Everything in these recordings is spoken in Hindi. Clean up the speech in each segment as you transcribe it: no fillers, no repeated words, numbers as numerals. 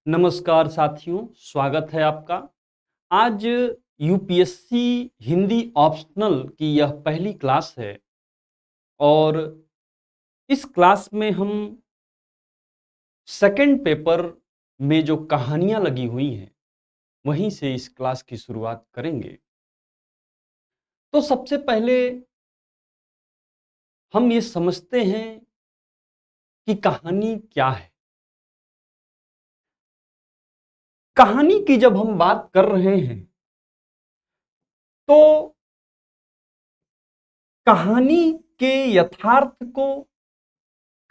नमस्कार साथियों, स्वागत है आपका। आज यूपीएससी हिंदी ऑप्शनल की यह पहली क्लास है और इस क्लास में हम सेकंड पेपर में जो कहानियां लगी हुई हैं, वहीं से इस क्लास की शुरुआत करेंगे। तो सबसे पहले हम ये समझते हैं कि कहानी क्या है। कहानी की जब हम बात कर रहे हैं तो कहानी के यथार्थ को,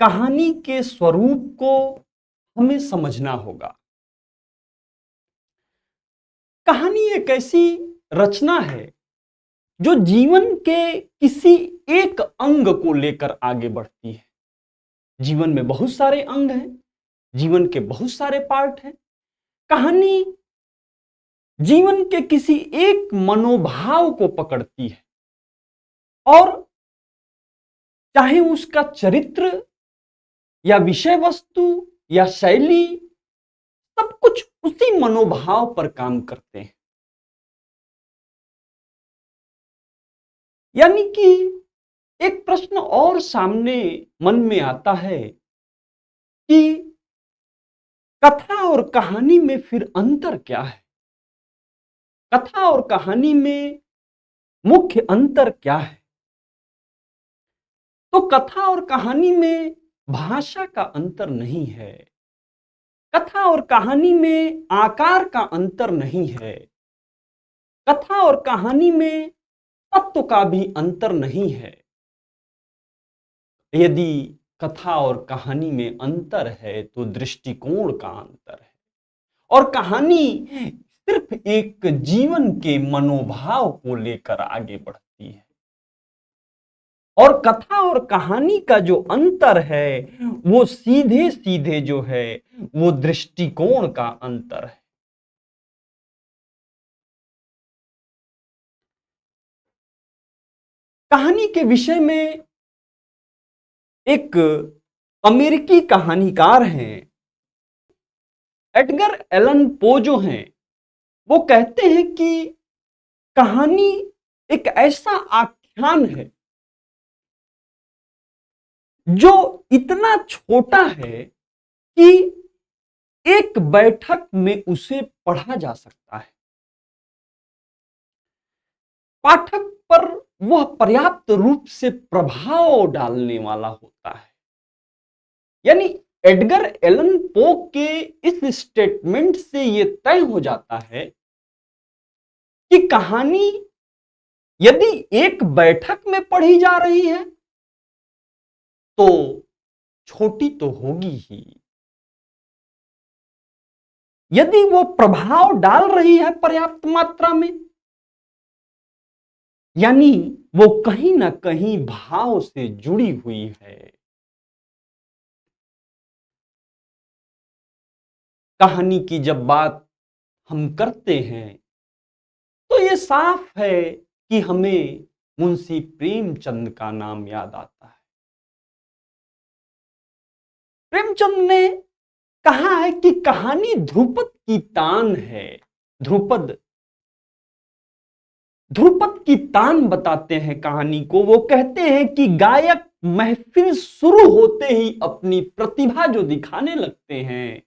कहानी के स्वरूप को हमें समझना होगा। कहानी एक ऐसी रचना है जो जीवन के किसी एक अंग को लेकर आगे बढ़ती है। जीवन में बहुत सारे अंग हैं, जीवन के बहुत सारे पार्ट हैं। कहानी जीवन के किसी एक मनोभाव को पकड़ती है और चाहे उसका चरित्र या विषय वस्तु या शैली, सब कुछ उसी मनोभाव पर काम करते हैं। यानी कि एक प्रश्न और सामने मन में आता है कि कथा और कहानी में फिर अंतर क्या है? कथा और कहानी में मुख्य अंतर क्या है? तो कथा और कहानी में भाषा का अंतर नहीं है, कथा और कहानी में आकार का अंतर नहीं है, कथा और कहानी में तत्व का भी अंतर नहीं है। यदि कथा और कहानी में अंतर है तो दृष्टिकोण का अंतर है। और कहानी सिर्फ एक जीवन के मनोभाव को लेकर आगे बढ़ती है और कथा और कहानी का जो अंतर है वो सीधे सीधे जो है वो दृष्टिकोण का अंतर है। कहानी के विषय में एक अमेरिकी कहानीकार हैं, एडगर एलन पो जो हैं, वो कहते हैं कि कहानी एक ऐसा आख्यान है जो इतना छोटा है कि एक बैठक में उसे पढ़ा जा सकता है। पाठक पर वह पर्याप्त रूप से प्रभाव डालने वाला होता है। यानी एडगर एलन पो के इस स्टेटमेंट से यह तय हो जाता है कि कहानी यदि एक बैठक में पढ़ी जा रही है तो छोटी तो होगी ही, यदि वो प्रभाव डाल रही है पर्याप्त मात्रा में, यानी वो कहीं ना कहीं भाव से जुड़ी हुई है। कहानी की जब बात हम करते हैं तो ये साफ है कि हमें मुंशी प्रेमचंद का नाम याद आता है। प्रेमचंद ने कहा है कि कहानी ध्रुपद की तान है। ध्रुपद की तान बताते हैं कहानी को। वो कहते हैं कि गायक महफिल शुरू होते ही अपनी प्रतिभा जो दिखाने लगते हैं,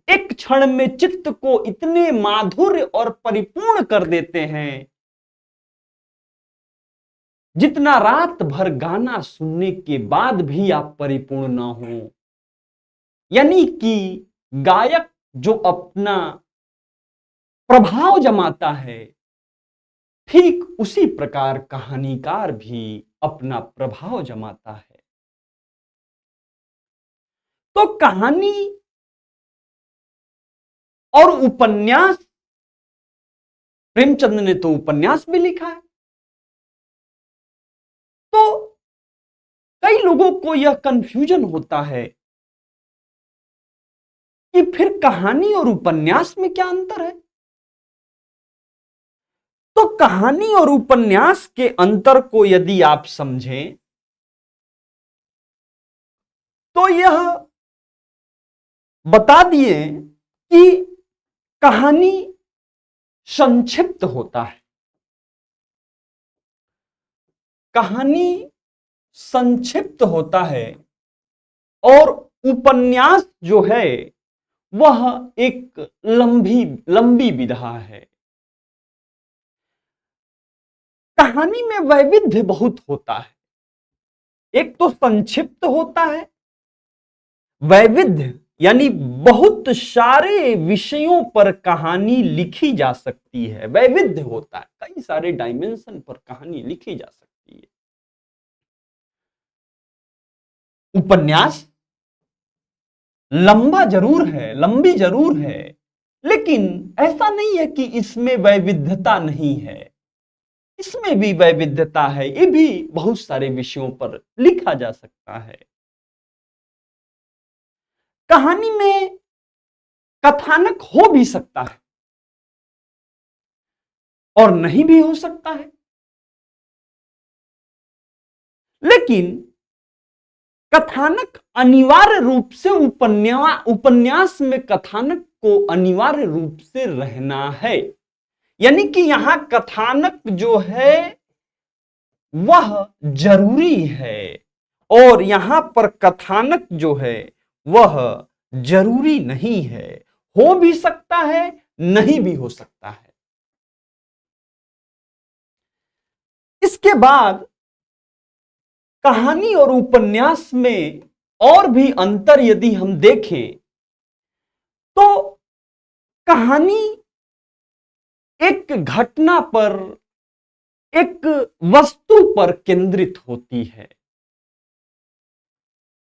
एक क्षण में चित्त को इतने माधुर्य और परिपूर्ण कर देते हैं जितना रात भर गाना सुनने के बाद भी आप परिपूर्ण ना हो। यानी कि गायक जो अपना प्रभाव जमाता है, ठीक उसी प्रकार कहानीकार भी अपना प्रभाव जमाता है। तो कहानी और उपन्यास, प्रेमचंद ने तो उपन्यास भी लिखा है, तो कई लोगों को यह कंफ्यूजन होता है कि फिर कहानी और उपन्यास में क्या अंतर है। तो कहानी और उपन्यास के अंतर को यदि आप समझें तो यह बता दिए कि कहानी संक्षिप्त होता है। कहानी संक्षिप्त होता है और उपन्यास जो है वह एक लंबी लंबी विधा है। कहानी में वैविध्य बहुत होता है। एक तो संक्षिप्त होता है, वैविध्य यानी बहुत सारे विषयों पर कहानी लिखी जा सकती है। वैविध्य होता है, कई सारे डायमेंशन पर कहानी लिखी जा सकती है। उपन्यास लंबा जरूर है, लंबी जरूर है, लेकिन ऐसा नहीं है कि इसमें वैविध्यता नहीं है। इसमें भी वैविध्यता है, ये भी बहुत सारे विषयों पर लिखा जा सकता है। कहानी में कथानक हो भी सकता है और नहीं भी हो सकता है, लेकिन कथानक अनिवार्य रूप से उपन्यास में कथानक को अनिवार्य रूप से रहना है। यानी कि यहां कथानक जो है वह जरूरी है और यहां पर कथानक जो है वह जरूरी नहीं है। हो भी सकता है, नहीं भी हो सकता है। इसके बाद कहानी और उपन्यास में और भी अंतर यदि हम देखें तो कहानी एक घटना पर, एक वस्तु पर केंद्रित होती है।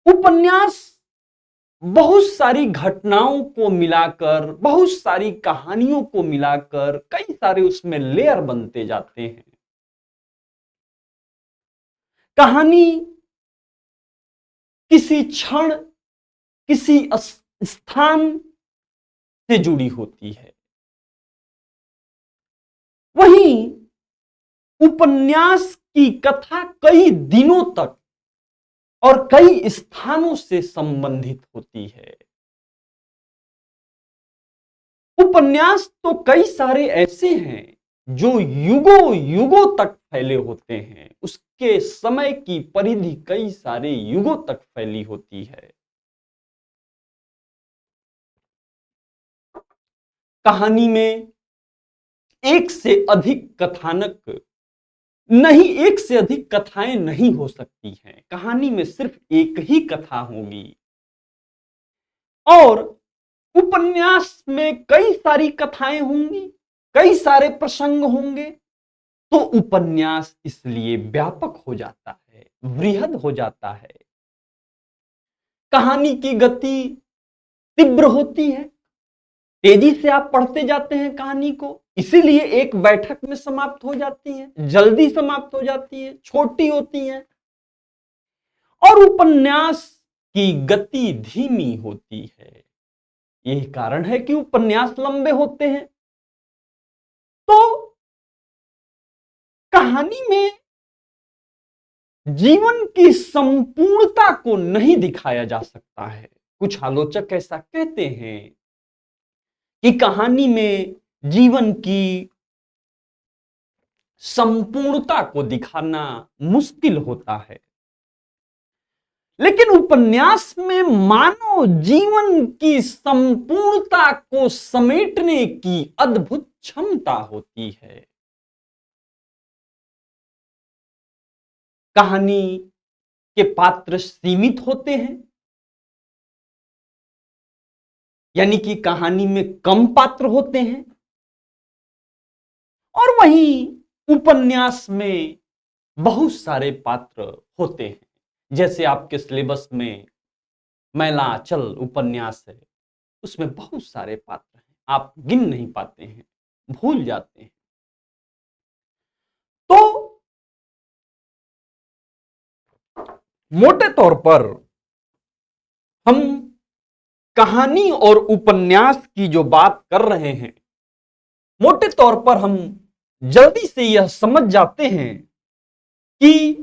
उपन्यास बहुत सारी घटनाओं को मिलाकर, बहुत सारी कहानियों को मिलाकर कई सारे उसमें लेयर बनते जाते हैं। कहानी किसी क्षण, किसी स्थान से जुड़ी होती है, वहीं उपन्यास की कथा कई दिनों तक और कई स्थानों से संबंधित होती है। उपन्यास तो कई सारे ऐसे हैं जो युगों युगों तक फैले होते हैं, उसके समय की परिधि कई सारे युगों तक फैली होती है। कहानी में एक से अधिक कथानक नहीं, एक से अधिक कथाएं नहीं हो सकती हैं। कहानी में सिर्फ एक ही कथा होगी और उपन्यास में कई सारी कथाएं होंगी, कई सारे प्रसंग होंगे, तो उपन्यास इसलिए व्यापक हो जाता है, वृहद हो जाता है। कहानी की गति तीव्र होती है, तेजी से आप पढ़ते जाते हैं कहानी को, इसीलिए एक बैठक में समाप्त हो जाती है, जल्दी समाप्त हो जाती है, छोटी होती है। और उपन्यास की गति धीमी होती है। यही कारण है कि उपन्यास लंबे होते हैं। तो कहानी में जीवन की संपूर्णता को नहीं दिखाया जा सकता है। कुछ आलोचक ऐसा कहते हैं कि कहानी में जीवन की संपूर्णता को दिखाना मुश्किल होता है, लेकिन उपन्यास में मानव जीवन की संपूर्णता को समेटने की अद्भुत क्षमता होती है। कहानी के पात्र सीमित होते हैं, यानी कि कहानी में कम पात्र होते हैं, और वहीं उपन्यास में बहुत सारे पात्र होते हैं। जैसे आपके सिलेबस में मैला चल उपन्यास है, उसमें बहुत सारे पात्र हैं, आप गिन नहीं पाते हैं, भूल जाते हैं। तो मोटे तौर पर हम कहानी और उपन्यास की जो बात कर रहे हैं, मोटे तौर पर हम जल्दी से यह समझ जाते हैं कि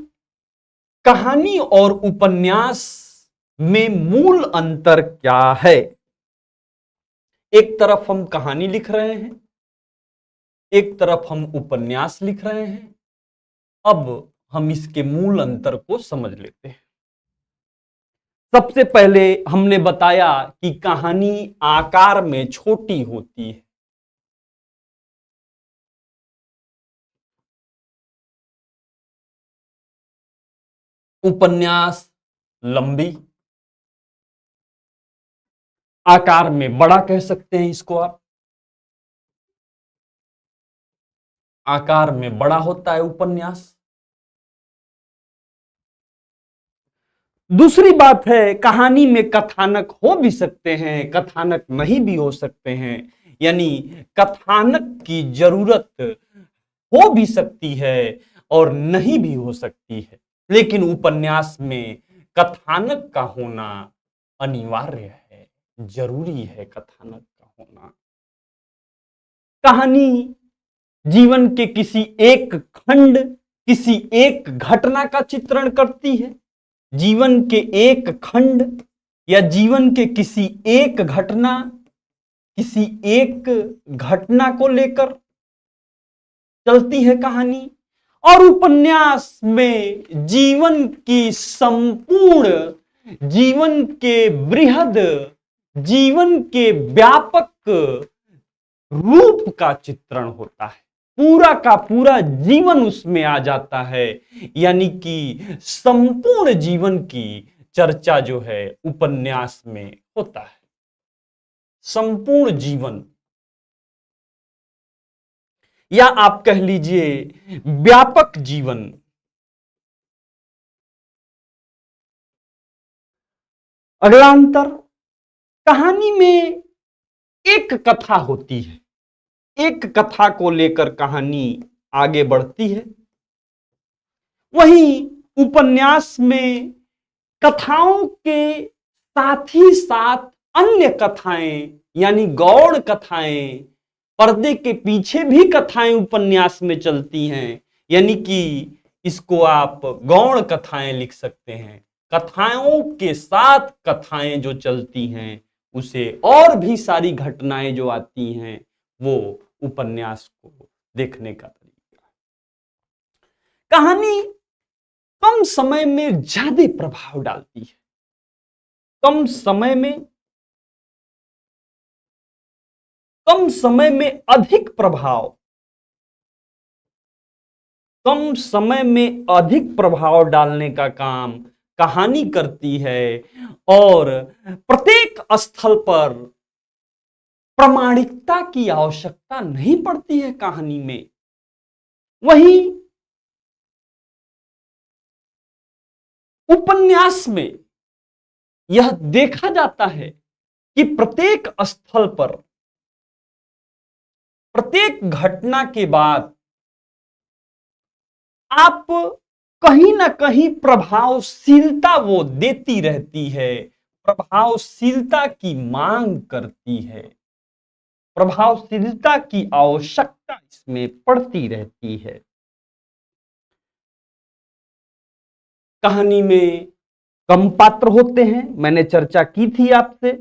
कहानी और उपन्यास में मूल अंतर क्या है। एक तरफ हम कहानी लिख रहे हैं, एक तरफ हम उपन्यास लिख रहे हैं। अब हम इसके मूल अंतर को समझ लेते हैं। सबसे पहले हमने बताया कि कहानी आकार में छोटी होती है, उपन्यास लंबी, आकार में बड़ा कह सकते हैं इसको आप। आकार में बड़ा होता है उपन्यास। दूसरी बात है, कहानी में कथानक हो भी सकते हैं, कथानक नहीं भी हो सकते हैं, यानी कथानक की जरूरत हो भी सकती है और नहीं भी हो सकती है, लेकिन उपन्यास में कथानक का होना अनिवार्य है, जरूरी है कथानक का होना। कहानी जीवन के किसी एक खंड, किसी एक घटना का चित्रण करती है। जीवन के एक खंड या जीवन के किसी एक घटना, किसी एक घटना को लेकर चलती है कहानी। और उपन्यास में जीवन की संपूर्ण, जीवन के बृहद, जीवन के व्यापक रूप का चित्रण होता है। पूरा का पूरा जीवन उसमें आ जाता है, यानी कि संपूर्ण जीवन की चर्चा जो है उपन्यास में होता है। संपूर्ण जीवन, या आप कह लीजिए व्यापक जीवन। अगला अंतर, कहानी में एक कथा होती है, एक कथा को लेकर कहानी आगे बढ़ती है। वहीं उपन्यास में कथाओं के साथ ही साथ अन्य कथाएं, यानी गौड़ कथाएं, पर्दे के पीछे भी कथाएं उपन्यास में चलती हैं, यानी कि इसको आप गौड़ कथाएं लिख सकते हैं। कथाओं के साथ कथाएं जो चलती हैं, उसे और भी सारी घटनाएं जो आती हैं, वो उपन्यास को देखने का तरीका। कहानी कम समय में ज्यादा प्रभाव डालती है, कम समय में अधिक प्रभाव, कम समय में अधिक प्रभाव डालने का काम कहानी करती है। और प्रत्येक स्थल पर प्रामाणिकता की आवश्यकता नहीं पड़ती है कहानी में। वहीं उपन्यास में यह देखा जाता है कि प्रत्येक स्थल पर, प्रत्येक घटना के बाद आप कहीं ना कहीं प्रभावशीलता वो देती रहती है, प्रभावशीलता की मांग करती है, प्रभावशीलता की आवश्यकता इसमें पड़ती रहती है। कहानी में कम पात्र होते हैं, मैंने चर्चा की थी आपसे,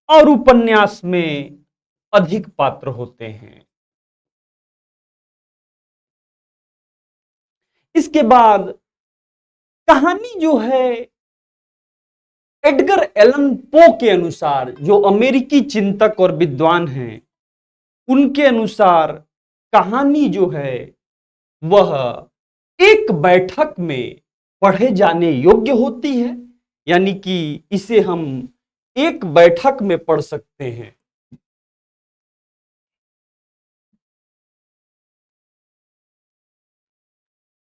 और उपन्यास में अधिक पात्र होते हैं। इसके बाद कहानी जो है, एडगर एलन पो के अनुसार, जो अमेरिकी चिंतक और विद्वान हैं, उनके अनुसार कहानी जो है वह एक बैठक में पढ़े जाने योग्य होती है, यानी कि इसे हम एक बैठक में पढ़ सकते हैं।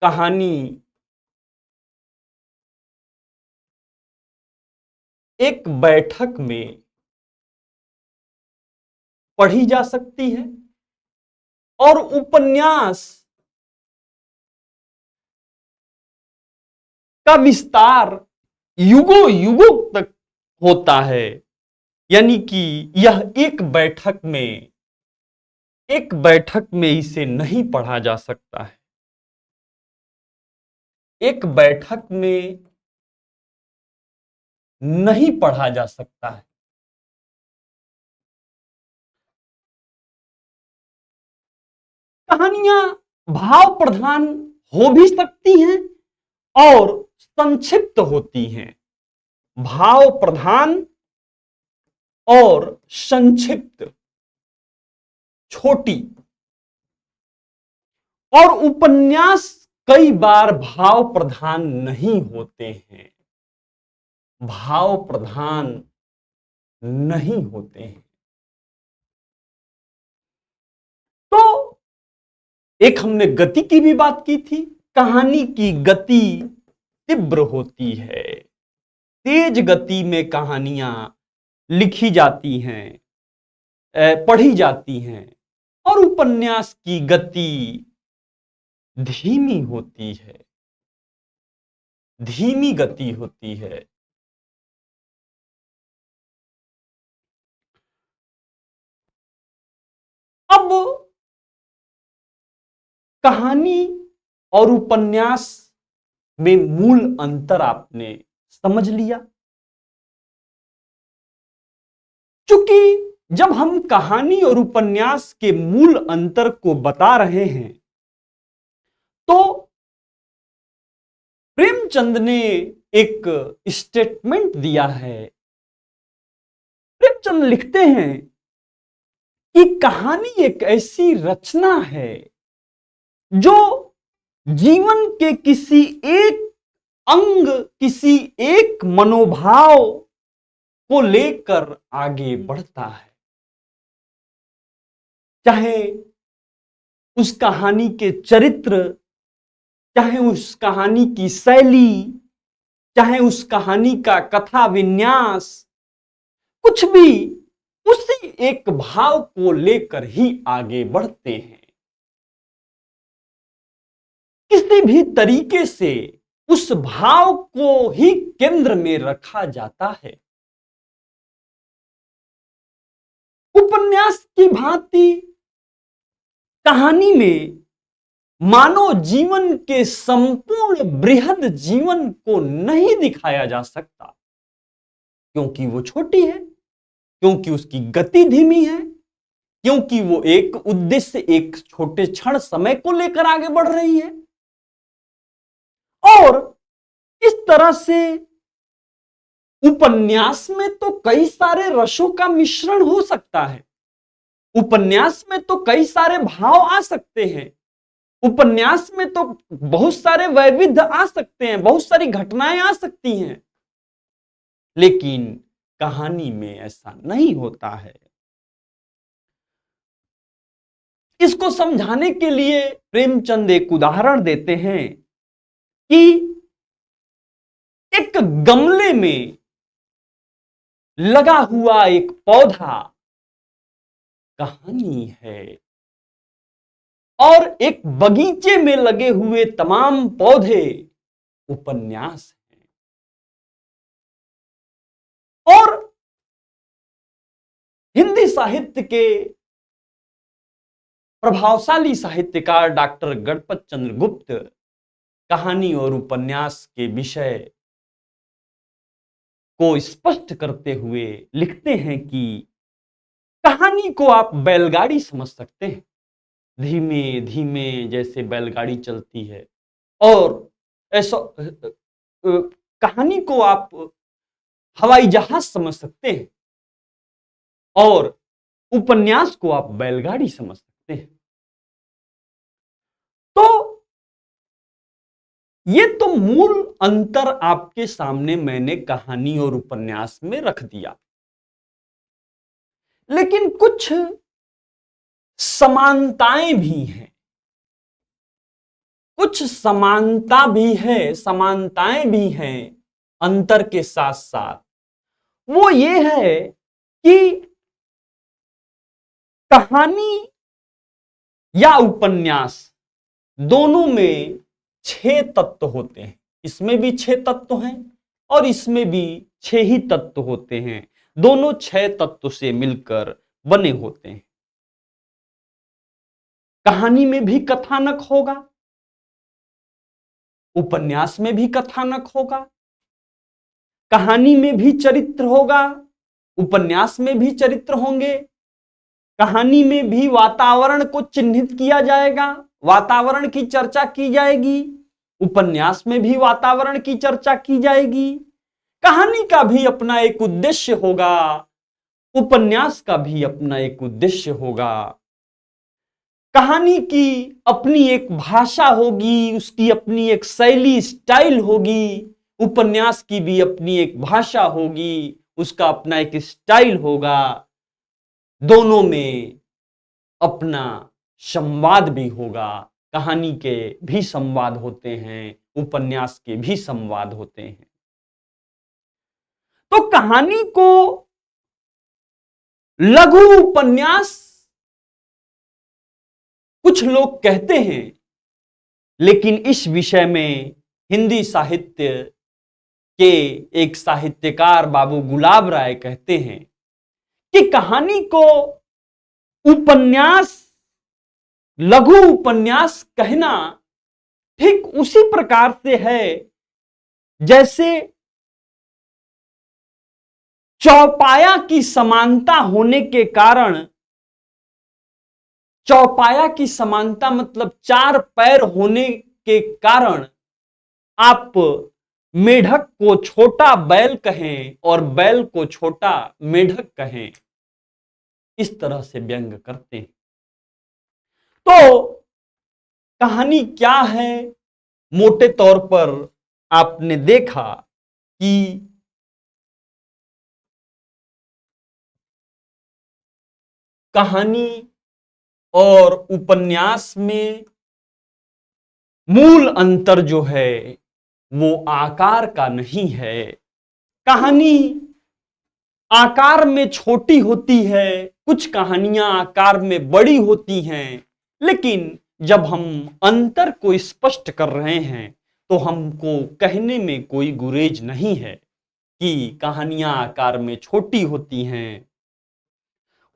कहानी एक बैठक में पढ़ी जा सकती है, और उपन्यास का विस्तार युगों युगों तक होता है, यानी कि यह एक बैठक में इसे नहीं पढ़ा जा सकता है। एक बैठक में नहीं पढ़ा जा सकता है। कहानियां भाव प्रधान हो भी सकती हैं और संक्षिप्त होती हैं। भाव प्रधान और संक्षिप्त, छोटी। और उपन्यास कई बार भाव प्रधान नहीं होते हैं, भाव प्रधान नहीं होते हैं। तो एक हमने गति की भी बात की थी। कहानी की गति तीव्र होती है, तेज गति में कहानियां लिखी जाती हैं, पढ़ी जाती हैं, और उपन्यास की गति धीमी होती है, धीमी गति होती है। अब कहानी और उपन्यास में मूल अंतर आपने समझ लिया। चूंकि जब हम कहानी और उपन्यास के मूल अंतर को बता रहे हैं, तो प्रेमचंद ने एक स्टेटमेंट दिया है। प्रेमचंद लिखते हैं कि कहानी एक ऐसी रचना है जो जीवन के किसी एक अंग, किसी एक मनोभाव को लेकर आगे बढ़ता है। चाहे उस कहानी के चरित्र, चाहे उस कहानी की शैली, चाहे उस कहानी का कथा विन्यास, कुछ भी उसी एक भाव को लेकर ही आगे बढ़ते हैं। किसी भी तरीके से उस भाव को ही केंद्र में रखा जाता है। उपन्यास की भांति कहानी में मानव जीवन के संपूर्ण बृहद जीवन को नहीं दिखाया जा सकता, क्योंकि वो छोटी है, क्योंकि उसकी गति धीमी है, क्योंकि वो एक उद्देश्य, एक छोटे क्षण समय को लेकर आगे बढ़ रही है। और इस तरह से उपन्यास में तो कई सारे रसों का मिश्रण हो सकता है, उपन्यास में तो कई सारे भाव आ सकते हैं, उपन्यास में तो बहुत सारे वैविध्य आ सकते हैं, बहुत सारी घटनाएं आ सकती हैं, लेकिन कहानी में ऐसा नहीं होता है। इसको समझाने के लिए प्रेमचंद एक उदाहरण देते हैं कि एक गमले में लगा हुआ एक पौधा कहानी है, और एक बगीचे में लगे हुए तमाम पौधे उपन्यास हैं। और हिंदी साहित्य के प्रभावशाली साहित्यकार डॉक्टर गणपत चंद्र गुप्त कहानी और उपन्यास के विषय को स्पष्ट करते हुए लिखते हैं कि कहानी को आप बैलगाड़ी समझ सकते हैं, धीमे धीमे जैसे बैलगाड़ी चलती है, और ऐसा कहानी को आप हवाई जहाज समझ सकते हैं, और उपन्यास को आप बैलगाड़ी समझ सकते हैं। तो ये तो मूल अंतर आपके सामने मैंने कहानी और उपन्यास में रख दिया, लेकिन कुछ समानताएं भी हैं, कुछ समानता भी है, समानताएं भी हैं अंतर के साथ साथ। वो ये है कि कहानी या उपन्यास दोनों में 6 तत्व होते हैं। इसमें भी 6 तत्व हैं और इसमें भी 6 ही तत्व होते हैं। दोनों 6 तत्व से मिलकर बने होते हैं। कहानी में भी कथानक होगा, उपन्यास में भी कथानक होगा, कहानी में भी चरित्र होगा, उपन्यास में भी चरित्र होंगे, कहानी में भी वातावरण को चिन्हित किया जाएगा, वातावरण की चर्चा की जाएगी, उपन्यास में भी वातावरण की चर्चा की जाएगी। कहानी का भी अपना एक उद्देश्य होगा, उपन्यास का भी अपना एक उद्देश्य होगा। कहानी की अपनी एक भाषा होगी, उसकी अपनी एक शैली, स्टाइल होगी। उपन्यास की भी अपनी एक भाषा होगी, उसका अपना एक स्टाइल होगा। दोनों में अपना संवाद भी होगा। कहानी के भी संवाद होते हैं, उपन्यास के भी संवाद होते हैं। तो कहानी को लघु उपन्यास कुछ लोग कहते हैं, लेकिन इस विषय में हिंदी साहित्य के एक साहित्यकार बाबू गुलाब राय कहते हैं कि कहानी को उपन्यास, लघु उपन्यास कहना ठीक उसी प्रकार से है जैसे चौपाया की समानता होने के कारण, चौपाया की समानता मतलब चार पैर होने के कारण आप मेढक को छोटा बैल कहें और बैल को छोटा मेढक कहें, इस तरह से व्यंग करते हैं। तो कहानी क्या है? मोटे तौर पर आपने देखा कि कहानी और उपन्यास में मूल अंतर जो है वो आकार का नहीं है। कहानी आकार में छोटी होती है, कुछ कहानियां आकार में बड़ी होती हैं, लेकिन जब हम अंतर को स्पष्ट कर रहे हैं तो हमको कहने में कोई गुरेज नहीं है कि कहानियां आकार में छोटी होती हैं,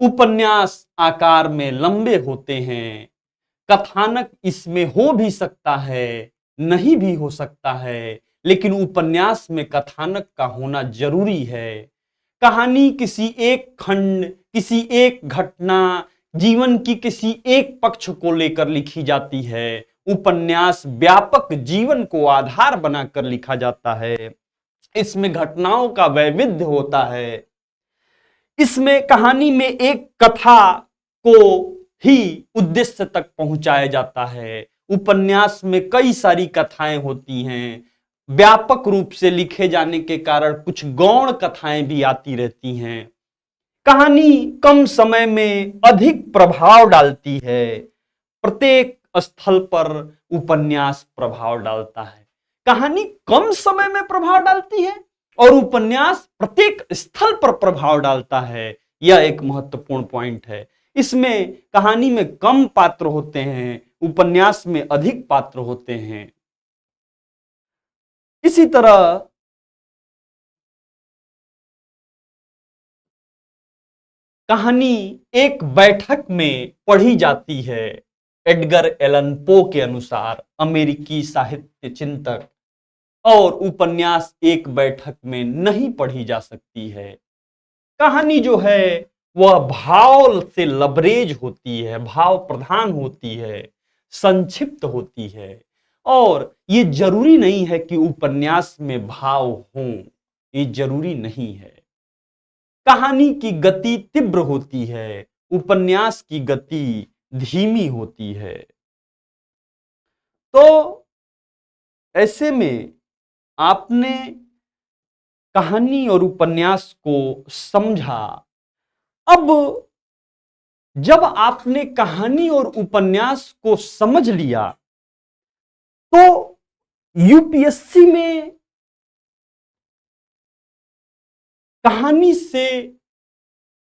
उपन्यास आकार में लंबे होते हैं, कथानक इसमें हो भी सकता है, नहीं भी हो सकता है, लेकिन उपन्यास में कथानक का होना जरूरी है। कहानी किसी एक खंड, किसी एक घटना, जीवन की किसी एक पक्ष को लेकर लिखी जाती है। उपन्यास व्यापक जीवन को आधार बनाकर लिखा जाता है। इसमें घटनाओं का वैविध्य होता है। इसमें कहानी में एक कथा को ही उद्देश्य तक पहुंचाया जाता है। उपन्यास में कई सारी कथाएं होती हैं, व्यापक रूप से लिखे जाने के कारण कुछ गौण कथाएं भी आती रहती हैं। कहानी कम समय में अधिक प्रभाव डालती है। प्रत्येक स्थल पर उपन्यास प्रभाव डालता है। कहानी कम समय में प्रभाव डालती है और उपन्यास प्रत्येक स्थल पर प्रभाव डालता है। यह एक महत्वपूर्ण पॉइंट है। इसमें कहानी में कम पात्र होते हैं, उपन्यास में अधिक पात्र होते हैं। इसी तरह कहानी एक बैठक में पढ़ी जाती है। एडगर एलन पो के अनुसार, अमेरिकी साहित्य चिंतक, और उपन्यास एक बैठक में नहीं पढ़ी जा सकती है। कहानी जो है वह भाव से लबरेज होती है, भाव प्रधान होती है, संक्षिप्त होती है। और ये जरूरी नहीं है कि उपन्यास में भाव हों, ये जरूरी नहीं है। कहानी की गति तीव्र होती है, उपन्यास की गति धीमी होती है। तो ऐसे में आपने कहानी और उपन्यास को समझा। अब जब आपने कहानी और उपन्यास को समझ लिया तो यूपीएससी में कहानी से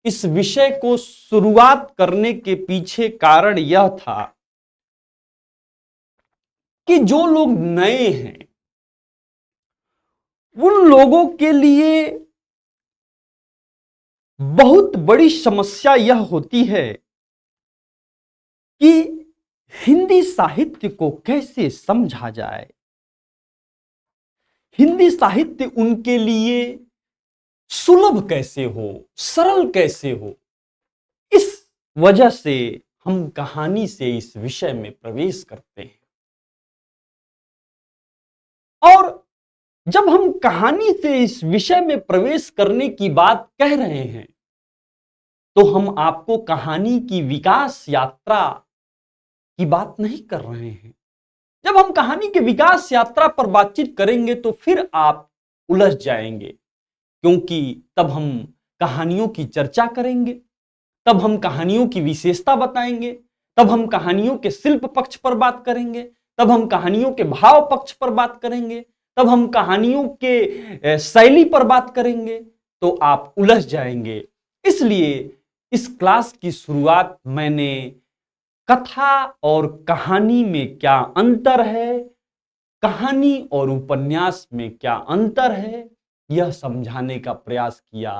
इस विषय को शुरुआत करने के पीछे कारण यह था कि जो लोग नए हैं उन लोगों के लिए बहुत बड़ी समस्या यह होती है कि हिंदी साहित्य को कैसे समझा जाए। हिंदी साहित्य उनके लिए सुलभ कैसे हो, सरल कैसे हो, इस वजह से हम कहानी से इस विषय में प्रवेश करते हैं। और जब हम कहानी से इस विषय में प्रवेश करने की बात कह रहे हैं, तो हम आपको कहानी की विकास यात्रा की बात नहीं कर रहे हैं। जब हम कहानी के विकास यात्रा पर बातचीत करेंगे तो फिर आप उलझ जाएंगे, क्योंकि तब हम कहानियों की चर्चा करेंगे, तब हम कहानियों की विशेषता बताएंगे, तब हम कहानियों के शिल्प पक्ष पर बात करेंगे, तब हम कहानियों के भाव पक्ष पर बात करेंगे, तब हम कहानियों के शैली पर बात करेंगे, तो आप उलझ जाएंगे। इसलिए इस क्लास की शुरुआत मैंने कथा और कहानी में क्या अंतर है, कहानी और उपन्यास में क्या अंतर है, यह समझाने का प्रयास किया।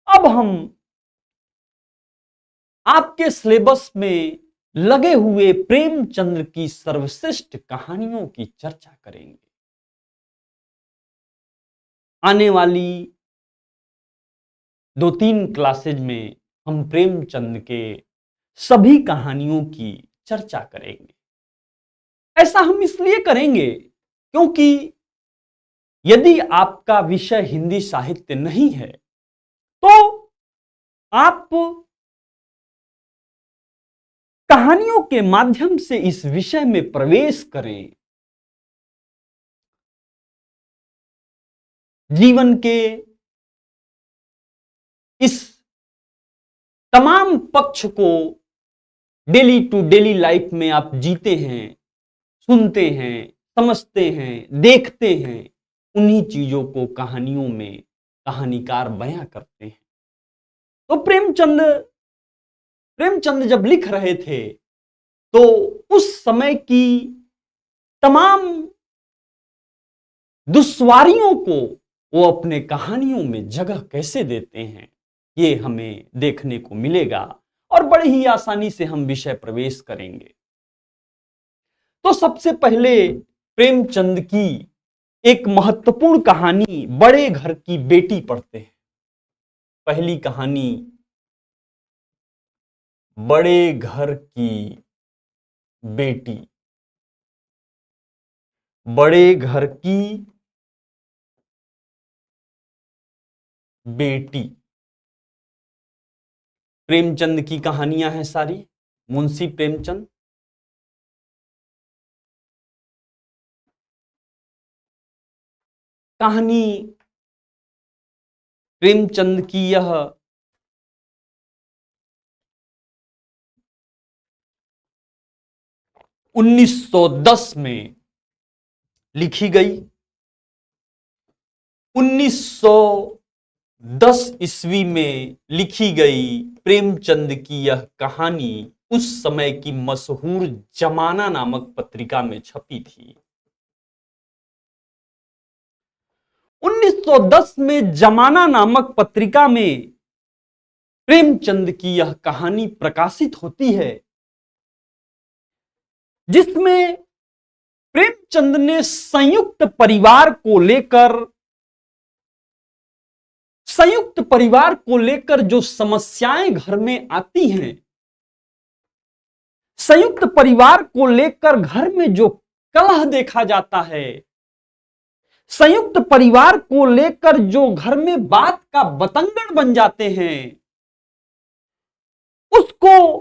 अब हम आपके सिलेबस में लगे हुए प्रेमचंद की सर्वश्रेष्ठ कहानियों की चर्चा करेंगे। आने वाली 2-3 क्लासेज में हम प्रेमचंद के सभी कहानियों की चर्चा करेंगे। ऐसा हम इसलिए करेंगे क्योंकि यदि आपका विषय हिंदी साहित्य नहीं है तो आप कहानियों के माध्यम से इस विषय में प्रवेश करें। जीवन के इस तमाम पक्ष को डेली टू डेली लाइफ में आप जीते हैं, सुनते हैं, समझते हैं, देखते हैं। उन्हीं चीजों को कहानियों में कहानीकार बयां करते हैं। तो प्रेमचंद जब लिख रहे थे तो उस समय की तमाम दुश्वारियों को वो अपने कहानियों में जगह कैसे देते हैं, ये हमें देखने को मिलेगा और बड़े ही आसानी से हम विषय प्रवेश करेंगे। तो सबसे पहले प्रेमचंद की एक महत्वपूर्ण कहानी बड़े घर की बेटी पढ़ते हैं। पहली कहानी बड़े घर की बेटी। बड़े घर की बेटी प्रेमचंद की कहानियां हैं सारी, मुंशी प्रेमचंद। कहानी प्रेमचंद की यह 1910 में लिखी गई। 1910 ईस्वी में लिखी गई प्रेमचंद की यह कहानी उस समय की मशहूर जमाना नामक पत्रिका में छपी थी। 1910 में जमाना नामक पत्रिका में प्रेमचंद की यह कहानी प्रकाशित होती है, जिसमें प्रेमचंद ने संयुक्त परिवार को लेकर जो समस्याएं घर में आती हैं, संयुक्त परिवार को लेकर घर में जो कलह देखा जाता है, संयुक्त परिवार को लेकर जो घर में बात का बतंगड़ बन जाते हैं, उसको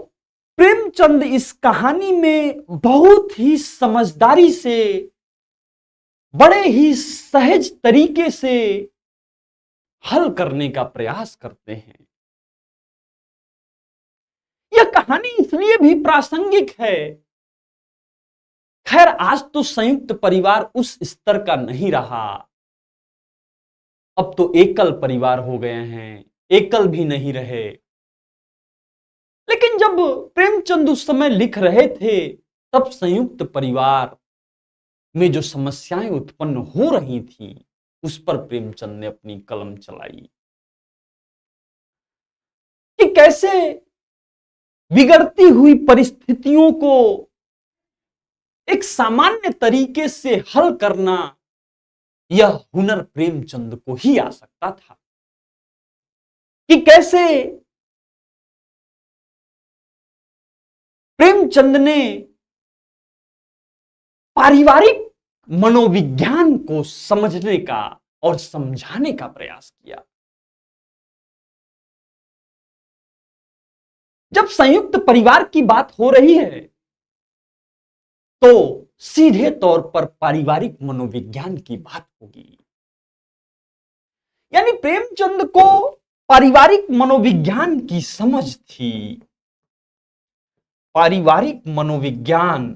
प्रेमचंद इस कहानी में बहुत ही समझदारी से, बड़े ही सहज तरीके से हल करने का प्रयास करते हैं। यह कहानी इसलिए भी प्रासंगिक है, खैर आज तो संयुक्त परिवार उस स्तर का नहीं रहा, अब तो एकल परिवार हो गए हैं, एकल भी नहीं रहे। लेकिन जब प्रेमचंद उस समय लिख रहे थे तब संयुक्त परिवार में जो समस्याएं उत्पन्न हो रही थी उस पर प्रेमचंद ने अपनी कलम चलाई कि कैसे बिगड़ती हुई परिस्थितियों को एक सामान्य तरीके से हल करना, यह हुनर प्रेमचंद को ही आ सकता था। कि कैसे प्रेमचंद ने पारिवारिक मनोविज्ञान को समझने का और समझाने का प्रयास किया। जब संयुक्त परिवार की बात हो रही है तो सीधे तौर पर पारिवारिक मनोविज्ञान की बात होगी। यानी प्रेमचंद को पारिवारिक मनोविज्ञान की समझ थी। पारिवारिक मनोविज्ञान,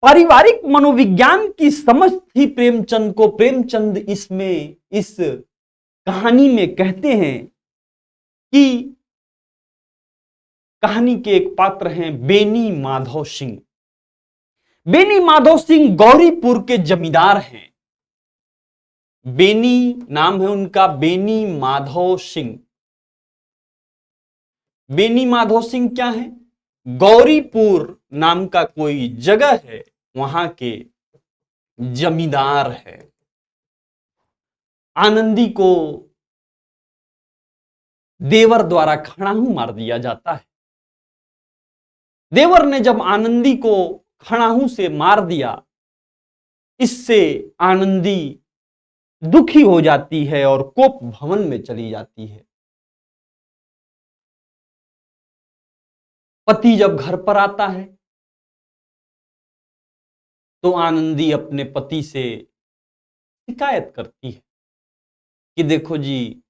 पारिवारिक मनोविज्ञान की समझ थी प्रेमचंद को। प्रेमचंद इसमें, इस कहानी में कहते हैं कि कहानी के एक पात्र हैं बेनी माधव सिंह। बेनी माधव सिंह गौरीपुर के जमींदार हैं। बेनी नाम है उनका, बेनी माधव सिंह। बेनी माधव सिंह क्या है? गौरीपुर नाम का कोई जगह है, वहां के जमींदार है। आनंदी को देवर द्वारा खड़ाहू मार दिया जाता है। देवर ने जब आनंदी को खड़ाहू से मार दिया, इससे आनंदी दुखी हो जाती है और कोप भवन में चली जाती है। पति जब घर पर आता है तो आनंदी अपने पति से शिकायत करती है कि देखो जी,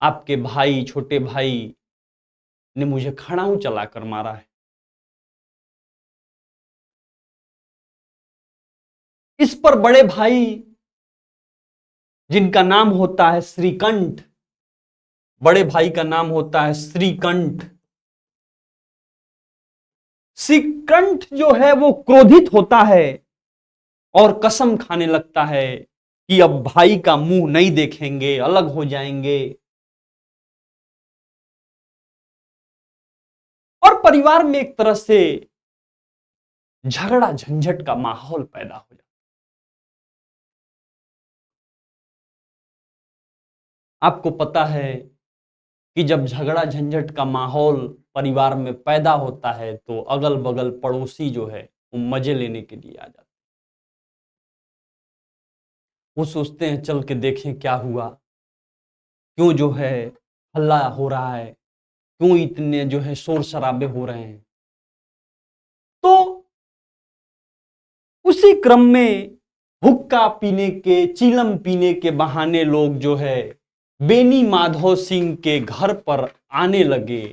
आपके भाई, छोटे भाई ने मुझे खड़ाहू चलाकर मारा है। इस पर बड़े भाई, जिनका नाम होता है श्रीकंठ, बड़े भाई का नाम होता है श्रीकंठ। श्रीकंठ जो है वो क्रोधित होता है और कसम खाने लगता है कि अब भाई का मुंह नहीं देखेंगे, अलग हो जाएंगे। और परिवार में एक तरह से झगड़ा झंझट का माहौल पैदा हो जाता। आपको पता है कि जब झगड़ा झंझट का माहौल परिवार में पैदा होता है तो अगल बगल पड़ोसी जो है वो मजे लेने के लिए आ जाते हैं। वो सोचते हैं चल के देखें क्या हुआ, क्यों जो है हल्ला हो रहा है, क्यों इतने जो है शोर शराबे हो रहे हैं। तो उसी क्रम में हुक्का पीने के, चिलम पीने के बहाने लोग जो है बेनी माधव सिंह के घर पर आने लगे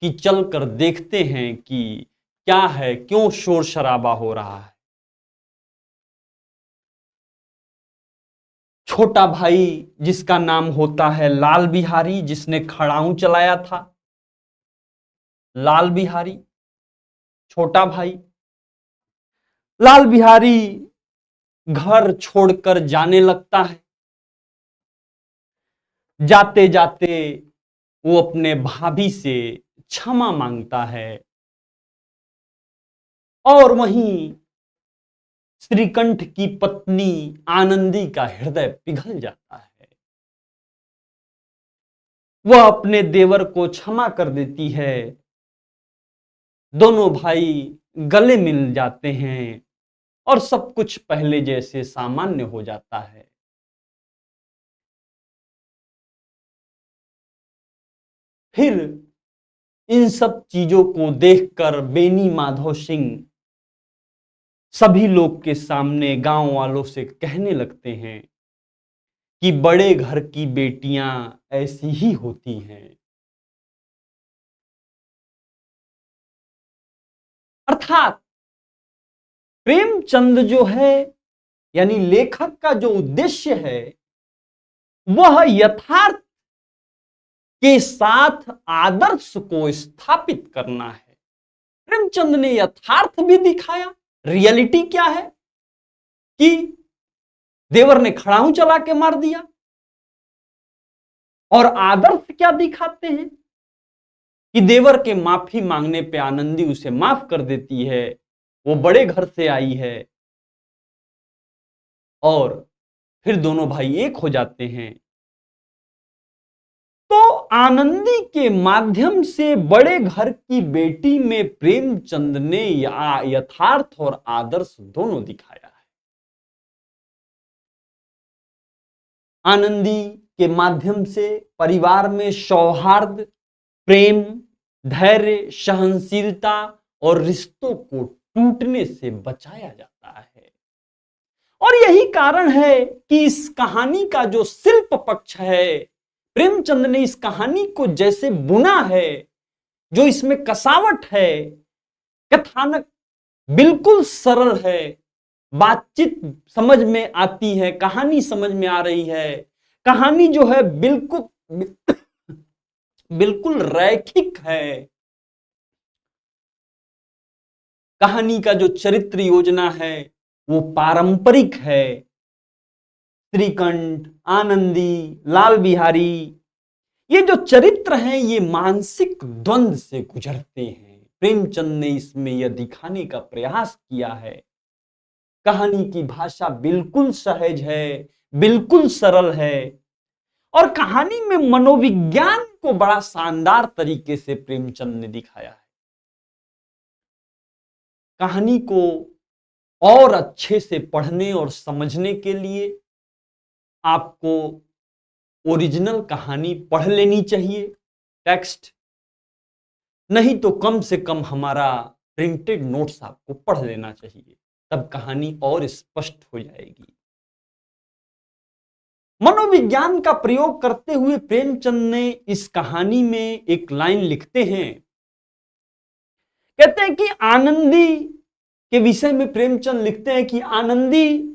कि चलकर देखते हैं कि क्या है, क्यों शोर शराबा हो रहा है। छोटा भाई जिसका नाम होता है लाल बिहारी, जिसने खड़ाऊ चलाया था, लाल बिहारी छोटा भाई, लाल बिहारी घर छोड़कर जाने लगता है। जाते जाते वो अपने भाभी से क्षमा मांगता है और वहीं श्रीकंठ की पत्नी आनंदी का हृदय पिघल जाता है। वह अपने देवर को क्षमा कर देती है। दोनों भाई गले मिल जाते हैं और सब कुछ पहले जैसे सामान्य हो जाता है। फिर इन सब चीजों को देखकर बेनी माधव सिंह सभी लोग के सामने गांव वालों से कहने लगते हैं कि बड़े घर की बेटियां ऐसी ही होती हैं। अर्थात प्रेमचंद जो है, यानी लेखक का जो उद्देश्य है वह यथार्थ के साथ आदर्श को स्थापित करना है। प्रेमचंद ने यथार्थ भी दिखाया। रियलिटी क्या है कि देवर ने खड़ाऊ चला के मार दिया, और आदर्श क्या दिखाते हैं कि देवर के माफी मांगने पे आनंदी उसे माफ कर देती है। वो बड़े घर से आई है और फिर दोनों भाई एक हो जाते हैं। तो आनंदी के माध्यम से बड़े घर की बेटी में प्रेमचंद ने यथार्थ और आदर्श दोनों दिखाया है। आनंदी के माध्यम से परिवार में सौहार्द, प्रेम, धैर्य, सहनशीलता और रिश्तों को टूटने से बचाया जाता है। और यही कारण है कि इस कहानी का जो शिल्प पक्ष है, प्रेमचंद ने इस कहानी को जैसे बुना है, जो इसमें कसावट है, कथानक बिल्कुल सरल है, बातचीत समझ में आती है, कहानी समझ में आ रही है, कहानी जो है बिल्कुल बिल्कुल रैखिक है। कहानी का जो चरित्र योजना है वो पारंपरिक है। श्रीकंठ, आनंदी, लाल बिहारी, ये जो चरित्र हैं ये मानसिक द्वंद से गुजरते हैं। प्रेमचंद ने इसमें यह दिखाने का प्रयास किया है। कहानी की भाषा बिल्कुल सहज है, बिल्कुल सरल है, और कहानी में मनोविज्ञान को बड़ा शानदार तरीके से प्रेमचंद ने दिखाया है। कहानी को और अच्छे से पढ़ने और समझने के लिए आपको ओरिजिनल कहानी पढ़ लेनी चाहिए, टेक्स्ट, नहीं तो कम से कम हमारा प्रिंटेड नोट्स आपको पढ़ लेना चाहिए, तब कहानी और स्पष्ट हो जाएगी। मनोविज्ञान का प्रयोग करते हुए प्रेमचंद ने इस कहानी में एक लाइन लिखते हैं, कहते हैं कि आनंदी के विषय में प्रेमचंद लिखते हैं कि आनंदी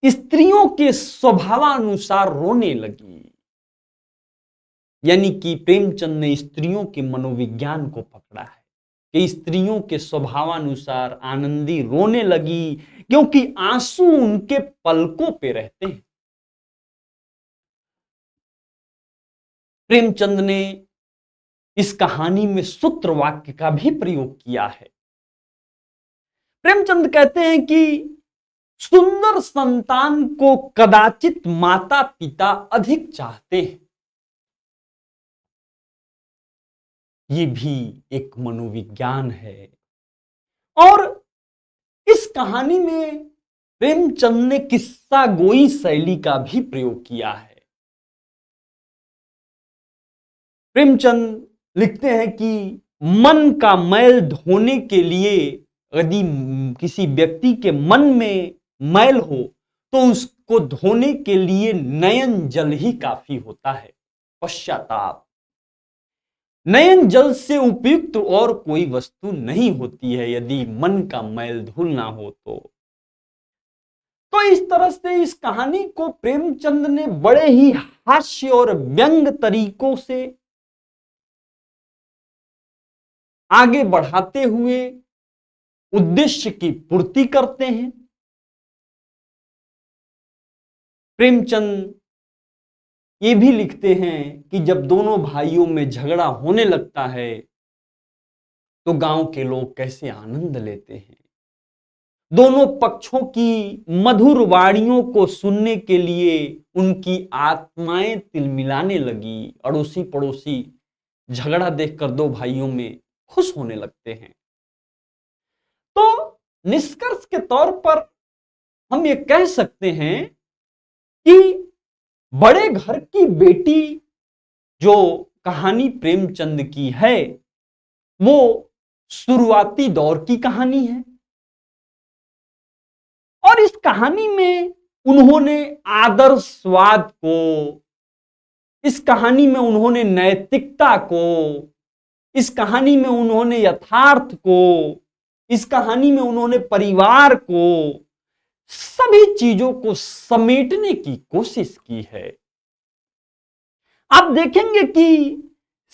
स्त्रियों के स्वभावानुसार रोने लगी। यानी कि प्रेमचंद ने स्त्रियों के मनोविज्ञान को पकड़ा है कि स्त्रियों के स्वभावानुसार आनंदी रोने लगी, क्योंकि आंसू उनके पलकों पे रहते हैं। प्रेमचंद ने इस कहानी में सूत्र वाक्य का भी प्रयोग किया है। प्रेमचंद कहते हैं कि सुंदर संतान को कदाचित माता पिता अधिक चाहते हैं। ये भी एक मनोविज्ञान है। और इस कहानी में प्रेमचंद ने किस्सा गोई शैली का भी प्रयोग किया है। प्रेमचंद लिखते हैं कि मन का मैल धोने के लिए यदि किसी व्यक्ति के मन में मैल हो तो उसको धोने के लिए नयन जल ही काफी होता है। पश्चाताप, नयन जल से उपयुक्त और कोई वस्तु नहीं होती है यदि मन का मैल धुलना हो तो इस तरह से इस कहानी को प्रेमचंद ने बड़े ही हास्य और व्यंग तरीकों से आगे बढ़ाते हुए उद्देश्य की पूर्ति करते हैं। प्रेमचंद ये भी लिखते हैं कि जब दोनों भाइयों में झगड़ा होने लगता है तो गांव के लोग कैसे आनंद लेते हैं। दोनों पक्षों की मधुर वाणियों को सुनने के लिए उनकी आत्माएं तिलमिलाने लगी। अड़ोसी पड़ोसी झगड़ा देखकर दो भाइयों में खुश होने लगते हैं। तो निष्कर्ष के तौर पर हम ये कह सकते हैं कि बड़े घर की बेटी जो कहानी प्रेमचंद की है वो शुरुआती दौर की कहानी है, और इस कहानी में उन्होंने आदर्शवाद को, इस कहानी में उन्होंने नैतिकता को, इस कहानी में उन्होंने यथार्थ को, इस कहानी में उन्होंने परिवार को, सभी चीजों को समेटने की कोशिश की है। आप देखेंगे कि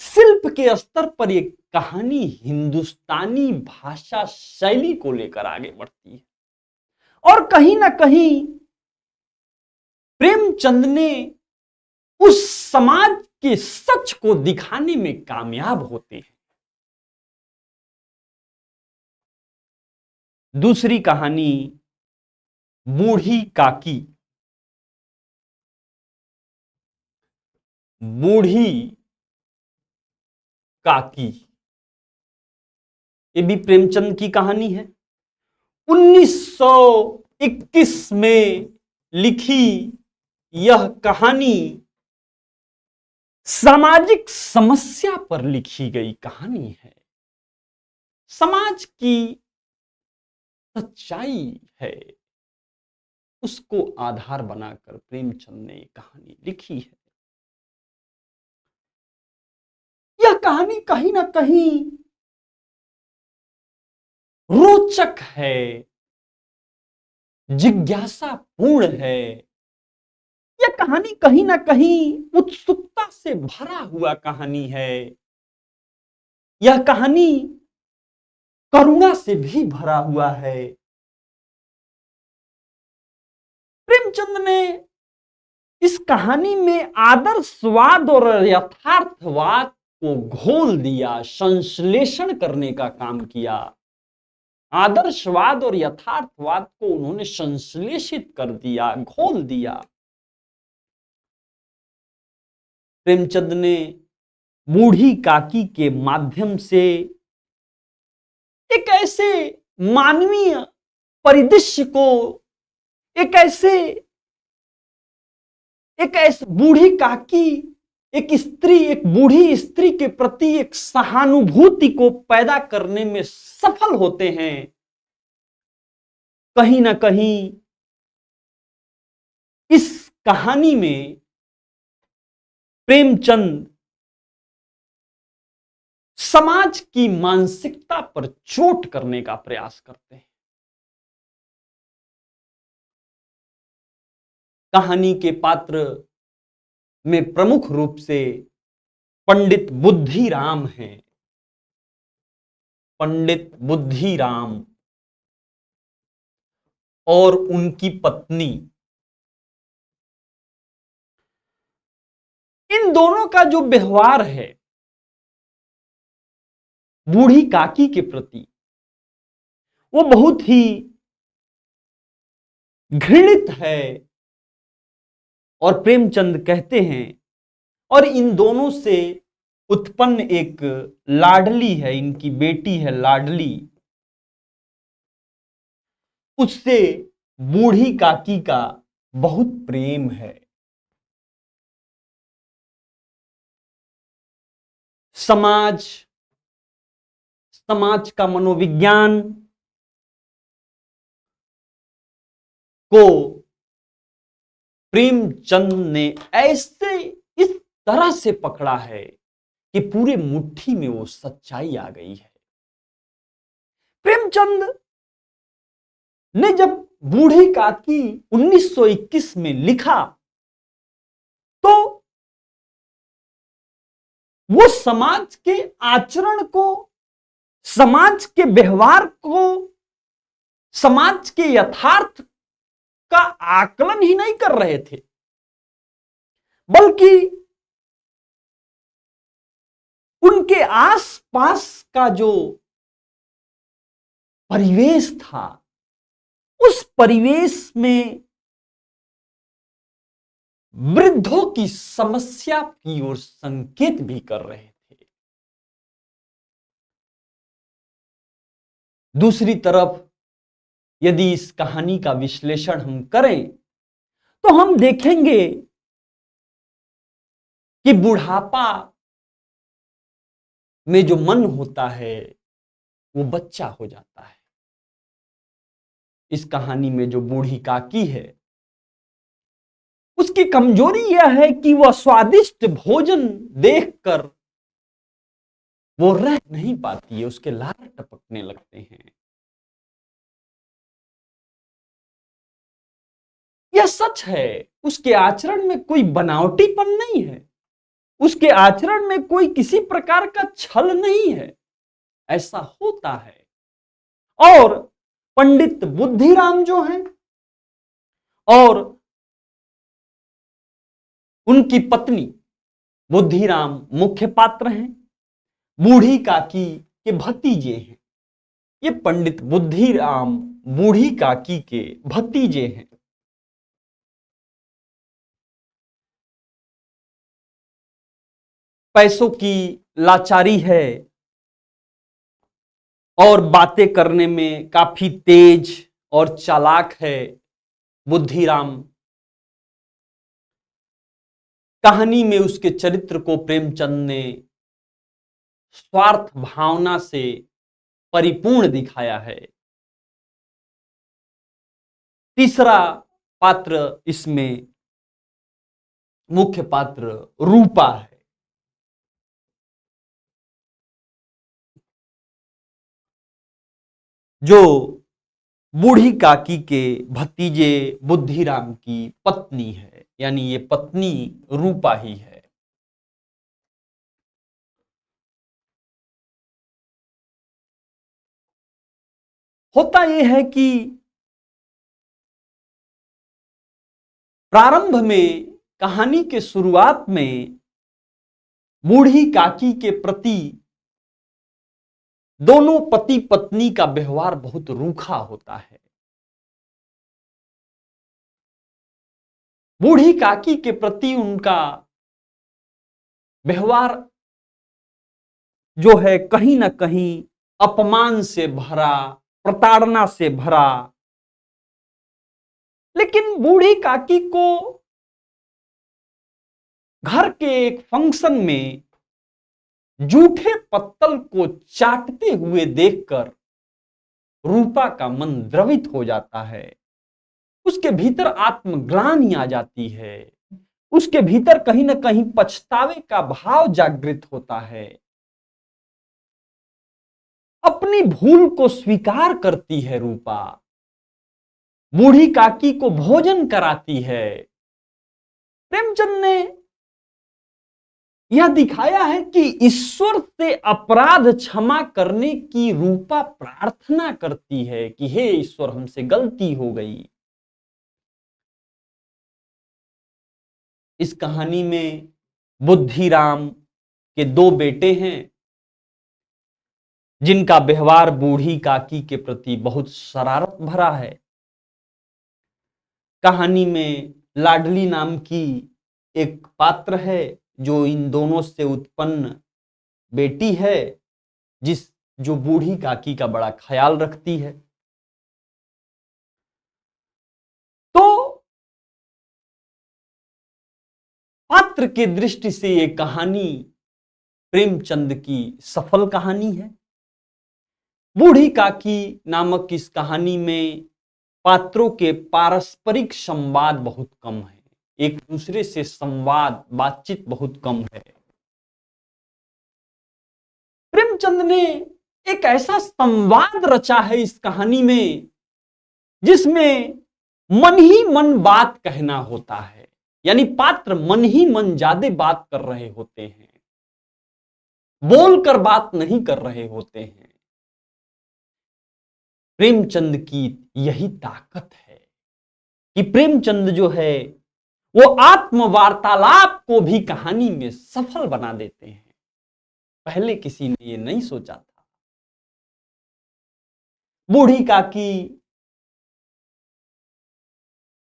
शिल्प के स्तर पर यह कहानी हिंदुस्तानी भाषा शैली को लेकर आगे बढ़ती है, और कहीं ना कहीं प्रेमचंद ने उस समाज के सच को दिखाने में कामयाब होते हैं। दूसरी कहानी बूढ़ी काकी। बूढ़ी काकी, ये भी प्रेमचंद की कहानी है। 1921 में लिखी यह कहानी सामाजिक समस्या पर लिखी गई कहानी है। समाज की सच्चाई है, उसको आधार बनाकर प्रेमचंद ने कहानी लिखी है। यह कहानी कहीं ना कहीं रोचक है, जिज्ञासापूर्ण है। यह कहानी कहीं ना कहीं उत्सुकता से भरा हुआ कहानी है। यह कहानी करुणा से भी भरा हुआ है। प्रेमचंद ने इस कहानी में आदर्शवाद और यथार्थवाद को घोल दिया, संश्लेषण करने का काम किया। आदर्शवाद और यथार्थवाद को उन्होंने संश्लेषित कर दिया, घोल दिया। प्रेमचंद ने बूढ़ी काकी के माध्यम से एक ऐसे मानवीय परिदृश्य को, एक ऐसे बूढ़ी काकी, एक बूढ़ी स्त्री के प्रति एक सहानुभूति को पैदा करने में सफल होते हैं। कहीं ना कहीं इस कहानी में प्रेमचंद समाज की मानसिकता पर चोट करने का प्रयास करते हैं। कहानी के पात्र में प्रमुख रूप से पंडित बुद्धिराम हैं। पंडित बुद्धिराम और उनकी पत्नी, इन दोनों का जो व्यवहार है बूढ़ी काकी के प्रति, वो बहुत ही घृणित है। और प्रेमचंद कहते हैं, और इन दोनों से उत्पन्न एक लाडली है, इनकी बेटी है लाडली, उससे बूढ़ी काकी का बहुत प्रेम है। समाज का मनोविज्ञान को प्रेमचंद ने ऐसे इस तरह से पकड़ा है कि पूरे मुट्ठी में वो सच्चाई आ गई है। प्रेमचंद ने जब बूढ़ी काकी 1921 में लिखा, तो वो समाज के आचरण को, समाज के व्यवहार को, समाज के यथार्थ का आकलन ही नहीं कर रहे थे, बल्कि उनके आसपास का जो परिवेश था, उस परिवेश में वृद्धों की समस्या की ओर संकेत भी कर रहे थे। दूसरी तरफ यदि इस कहानी का विश्लेषण हम करें, तो हम देखेंगे कि बुढ़ापा में जो मन होता है वो बच्चा हो जाता है। इस कहानी में जो बूढ़ी काकी है, उसकी कमजोरी यह है कि वह स्वादिष्ट भोजन देखकर वो रह नहीं पाती है, उसके लार टपकने लगते हैं। यह सच है, उसके आचरण में कोई बनावटीपन नहीं है, उसके आचरण में कोई किसी प्रकार का छल नहीं है, ऐसा होता है। और पंडित बुद्धिराम जो हैं और उनकी पत्नी बुद्धिराम मुख्य पात्र हैं, बूढ़ी काकी के भतीजे हैं। ये पंडित बुद्धिराम बूढ़ी काकी के भतीजे हैं। पैसों की लाचारी है और बातें करने में काफी तेज और चालाक है बुद्धिराम। कहानी में उसके चरित्र को प्रेमचंद ने स्वार्थ भावना से परिपूर्ण दिखाया है। तीसरा पात्र इसमें मुख्य पात्र रूपा है। जो बूढ़ी काकी के भतीजे बुद्धिराम की पत्नी है, यानी ये पत्नी रूपा ही है। होता यह है कि प्रारंभ में, कहानी के शुरुआत में बूढ़ी काकी के प्रति दोनों पति पत्नी का व्यवहार बहुत रूखा होता है। बूढ़ी काकी के प्रति उनका व्यवहार जो है कहीं ना कहीं अपमान से भरा, प्रताड़ना से भरा। लेकिन बूढ़ी काकी को घर के एक फंक्शन में जूठे पत्तल को चाटते हुए देखकर रूपा का मन द्रवित हो जाता है। उसके भीतर आत्मग्लानि आ जाती है, उसके भीतर कहीं ना कहीं पछतावे का भाव जागृत होता है। अपनी भूल को स्वीकार करती है रूपा, बूढ़ी काकी को भोजन कराती है। प्रेमचंद ने यह दिखाया है कि ईश्वर से अपराध क्षमा करने की रूपा प्रार्थना करती है कि हे ईश्वर, हमसे गलती हो गई। इस कहानी में बुद्धिराम के दो बेटे हैं जिनका व्यवहार बूढ़ी काकी के प्रति बहुत शरारत भरा है। कहानी में लाडली नाम की एक पात्र है जो इन दोनों से उत्पन्न बेटी है, जो बूढ़ी काकी का बड़ा ख्याल रखती है। तो पात्र के दृष्टि से ये कहानी प्रेमचंद की सफल कहानी है। बूढ़ी काकी नामक इस कहानी में पात्रों के पारस्परिक संवाद बहुत कम है, एक दूसरे से संवाद बातचीत बहुत कम है। प्रेमचंद ने एक ऐसा संवाद रचा है इस कहानी में जिसमें मन ही मन बात कहना होता है, यानी पात्र मन ही मन ज्यादा बात कर रहे होते हैं, बोलकर बात नहीं कर रहे होते हैं। प्रेमचंद की यही ताकत है कि प्रेमचंद जो है वो आत्म वार्तालाप को भी कहानी में सफल बना देते हैं। पहले किसी ने ये नहीं सोचा था। बूढ़ी काकी,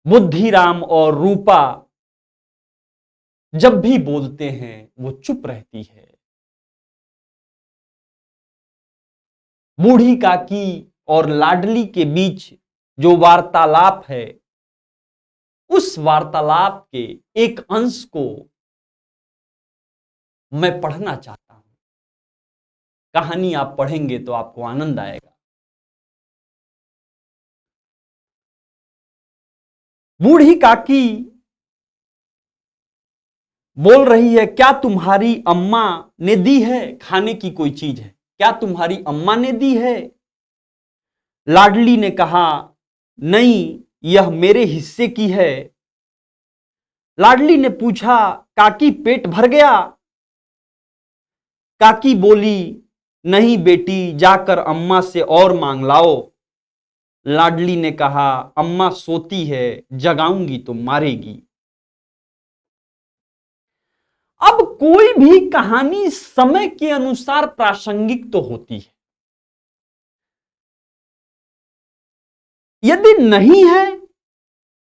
बुद्धिराम और रूपा जब भी बोलते हैं वो चुप रहती है। बूढ़ी काकी और लाडली के बीच जो वार्तालाप है, उस वार्तालाप के एक अंश को मैं पढ़ना चाहता हूं। कहानी आप पढ़ेंगे तो आपको आनंद आएगा। बूढ़ी काकी बोल रही है, क्या तुम्हारी अम्मा ने दी है? खाने की कोई चीज है, क्या तुम्हारी अम्मा ने दी है? लाडली ने कहा, नहीं, यह मेरे हिस्से की है। लाडली ने पूछा, काकी पेट भर गया? काकी बोली, नहीं बेटी, जाकर अम्मा से और मांग लाओ। लाडली ने कहा, अम्मा सोती है, जगाऊंगी तो मारेगी। अब कोई भी कहानी समय के अनुसार प्रासंगिक तो होती है, यदि नहीं है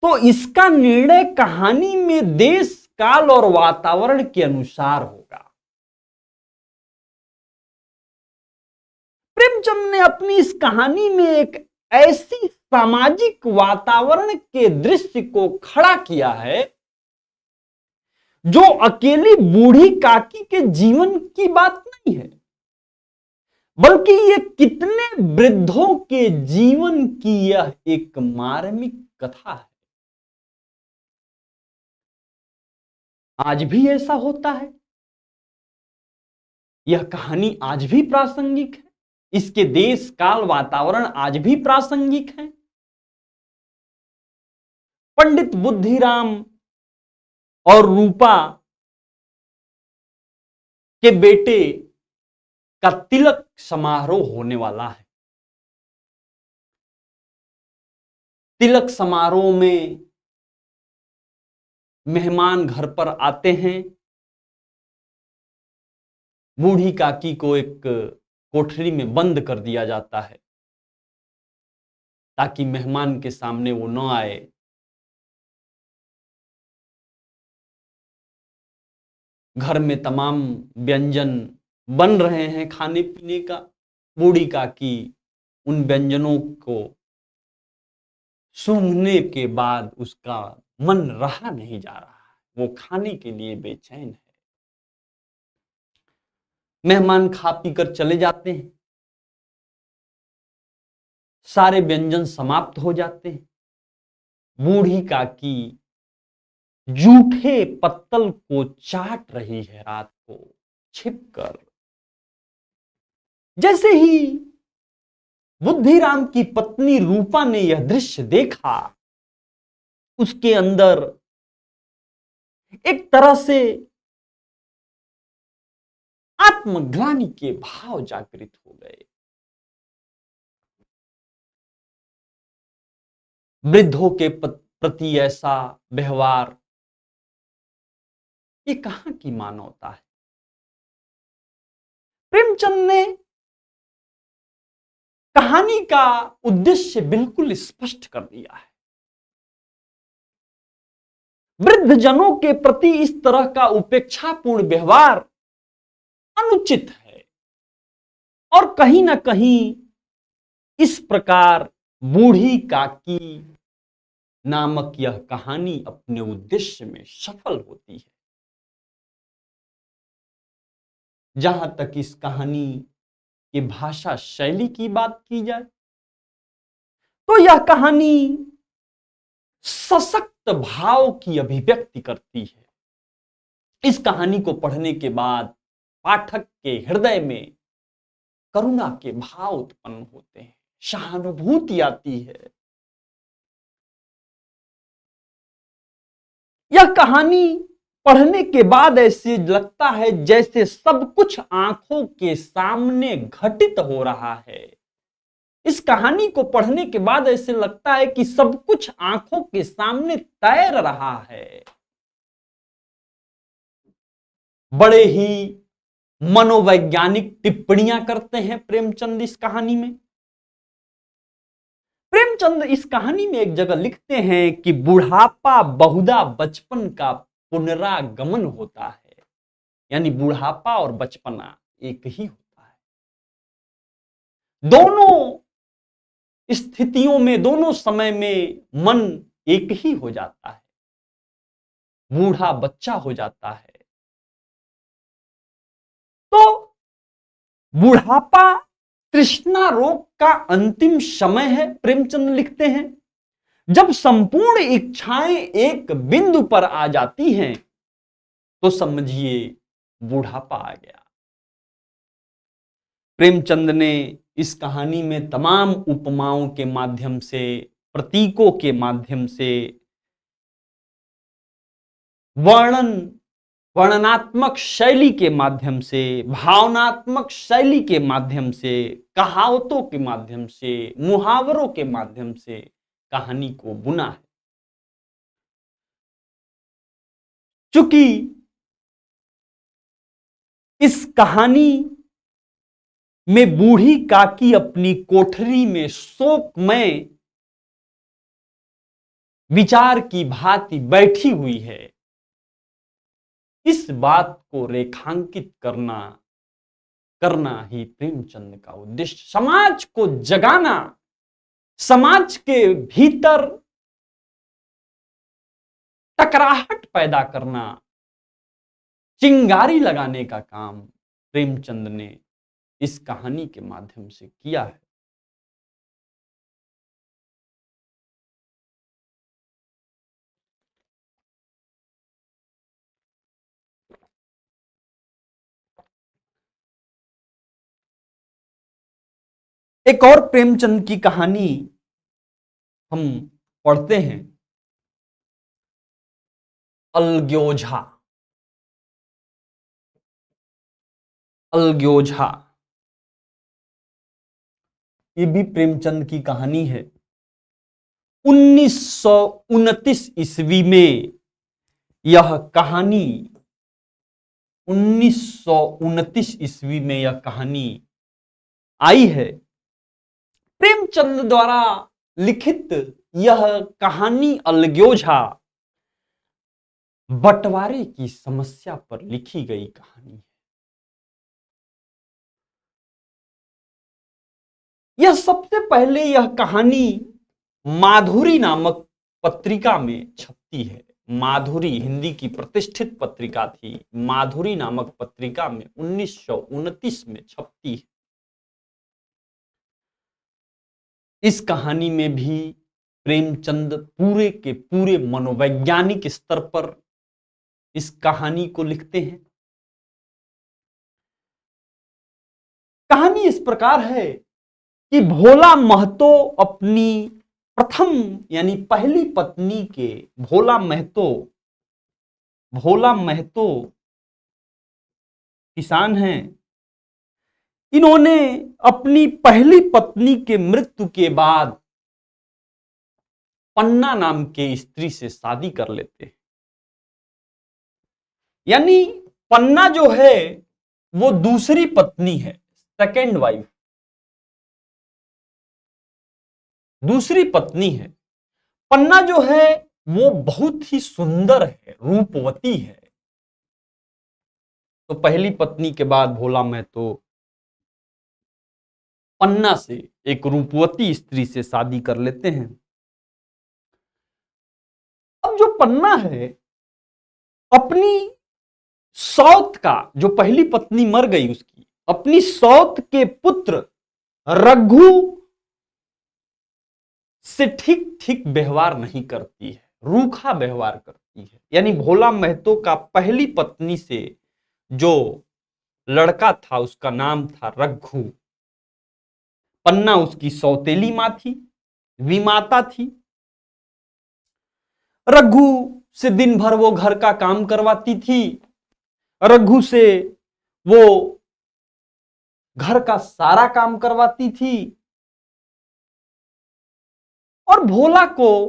तो इसका निर्णय कहानी में देश, काल और वातावरण के अनुसार होगा। प्रेमचंद ने अपनी इस कहानी में एक ऐसी सामाजिक वातावरण के दृश्य को खड़ा किया है जो अकेली बूढ़ी काकी के जीवन की बात नहीं है, बल्कि ये कितने वृद्धों के जीवन की यह एक मार्मिक कथा है। आज भी ऐसा होता है। यह कहानी आज भी प्रासंगिक है। इसके देश काल वातावरण आज भी प्रासंगिक है। पंडित बुद्धिराम और रूपा के बेटे का तिलक समारोह होने वाला है। तिलक समारोह में मेहमान घर पर आते हैं। बूढ़ी काकी को एक कोठरी में बंद कर दिया जाता है ताकि मेहमान के सामने वो न आए। घर में तमाम व्यंजन बन रहे हैं खाने पीने का। बूढ़ी काकी उन व्यंजनों को सूंघने के बाद उसका मन रहा नहीं जा रहा है, वो खाने के लिए बेचैन है। मेहमान खा पी कर चले जाते हैं। सारे व्यंजन समाप्त हो जाते हैं। बूढ़ी काकी जूठे पत्तल को चाट रही है रात को छिपकर। जैसे ही बुद्धिराम की पत्नी रूपा ने यह दृश्य देखा, उसके अंदर एक तरह से आत्मग्लानि के भाव जागृत हो गए। वृद्धों के प्रति ऐसा व्यवहार, ये कहां की मानवता है। प्रेमचंद ने कहानी का उद्देश्य बिल्कुल स्पष्ट कर दिया है। वृद्ध जनों के प्रति इस तरह का उपेक्षापूर्ण व्यवहार अनुचित है और कहीं ना कहीं इस प्रकार बूढ़ी काकी नामक यह कहानी अपने उद्देश्य में सफल होती है। जहां तक इस कहानी की भाषा शैली की बात की जाए तो यह कहानी सशक्त भाव की अभिव्यक्ति करती है। इस कहानी को पढ़ने के बाद पाठक के हृदय में करुणा के भाव उत्पन्न होते हैं, सहानुभूति आती है। यह कहानी पढ़ने के बाद ऐसे लगता है जैसे सब कुछ आंखों के सामने घटित हो रहा है। इस कहानी को पढ़ने के बाद ऐसे लगता है कि सब कुछ आंखों के सामने तैर रहा है। बड़े ही मनोवैज्ञानिक टिप्पणियां करते हैं प्रेमचंद इस कहानी में। प्रेमचंद इस कहानी में एक जगह लिखते हैं कि बुढ़ापा बहुधा बचपन का पुनरागमन होता है। यानी बुढ़ापा और बचपना एक ही होता है। दोनों स्थितियों में, दोनों समय में मन एक ही हो जाता है, बूढ़ा बच्चा हो जाता है। तो बुढ़ापा तृष्णा रोग का अंतिम समय है। प्रेमचंद लिखते हैं जब संपूर्ण इच्छाएं एक बिंदु पर आ जाती हैं तो समझिए बुढ़ापा आ गया। प्रेमचंद ने इस कहानी में तमाम उपमाओं के माध्यम से, प्रतीकों के माध्यम से, वर्णनात्मक शैली के माध्यम से, भावनात्मक शैली के माध्यम से, कहावतों के माध्यम से, मुहावरों के माध्यम से कहानी को बुना है। चूंकि इस कहानी में बूढ़ी काकी अपनी कोठरी में शोकमय विचार की भांति बैठी हुई है, इस बात को रेखांकित करना करना ही प्रेमचंद का उद्देश्य, समाज को जगाना, समाज के भीतर टकराहट पैदा करना, चिंगारी लगाने का काम प्रेमचंद ने इस कहानी के माध्यम से किया है। एक और प्रेमचंद की कहानी हम पढ़ते हैं, अलग्योझा। अलग्योझा ये भी प्रेमचंद की कहानी है। 1929 ईस्वी में यह कहानी 1929 ईस्वी में यह कहानी आई है। प्रेमचंद द्वारा लिखित यह कहानी अलग्योझा बंटवारे की समस्या पर लिखी गई कहानी है। यह सबसे पहले यह कहानी माधुरी नामक पत्रिका में छपती है। माधुरी हिंदी की प्रतिष्ठित पत्रिका थी। माधुरी नामक पत्रिका में 1929 में छपती है। इस कहानी में भी प्रेमचंद पूरे के पूरे मनोवैज्ञानिक स्तर पर इस कहानी को लिखते हैं। कहानी इस प्रकार है कि भोला महतो अपनी प्रथम यानी पहली पत्नी के भोला महतो किसान हैं। इन्होंने अपनी पहली पत्नी के मृत्यु के बाद पन्ना नाम के स्त्री से शादी कर लेते हैं। यानी पन्ना जो है वो दूसरी पत्नी है, सेकेंड वाइफ, दूसरी पत्नी है। पन्ना जो है वो बहुत ही सुंदर है, रूपवती है। तो पहली पत्नी के बाद भोला महतो पन्ना से एक रूपवती स्त्री से शादी कर लेते हैं। अब जो पन्ना है अपनी सौत का, जो पहली पत्नी मर गई उसकी, अपनी सौत के पुत्र रघु से ठीक ठीक व्यवहार नहीं करती है, रूखा व्यवहार करती है। यानी भोला महतो का पहली पत्नी से जो लड़का था उसका नाम था रघु। पन्ना उसकी सौतेली मां थी, विमाता थी। रघु से दिन भर वो घर का काम करवाती थी। रघु से वो घर का सारा काम करवाती थी। और भोला को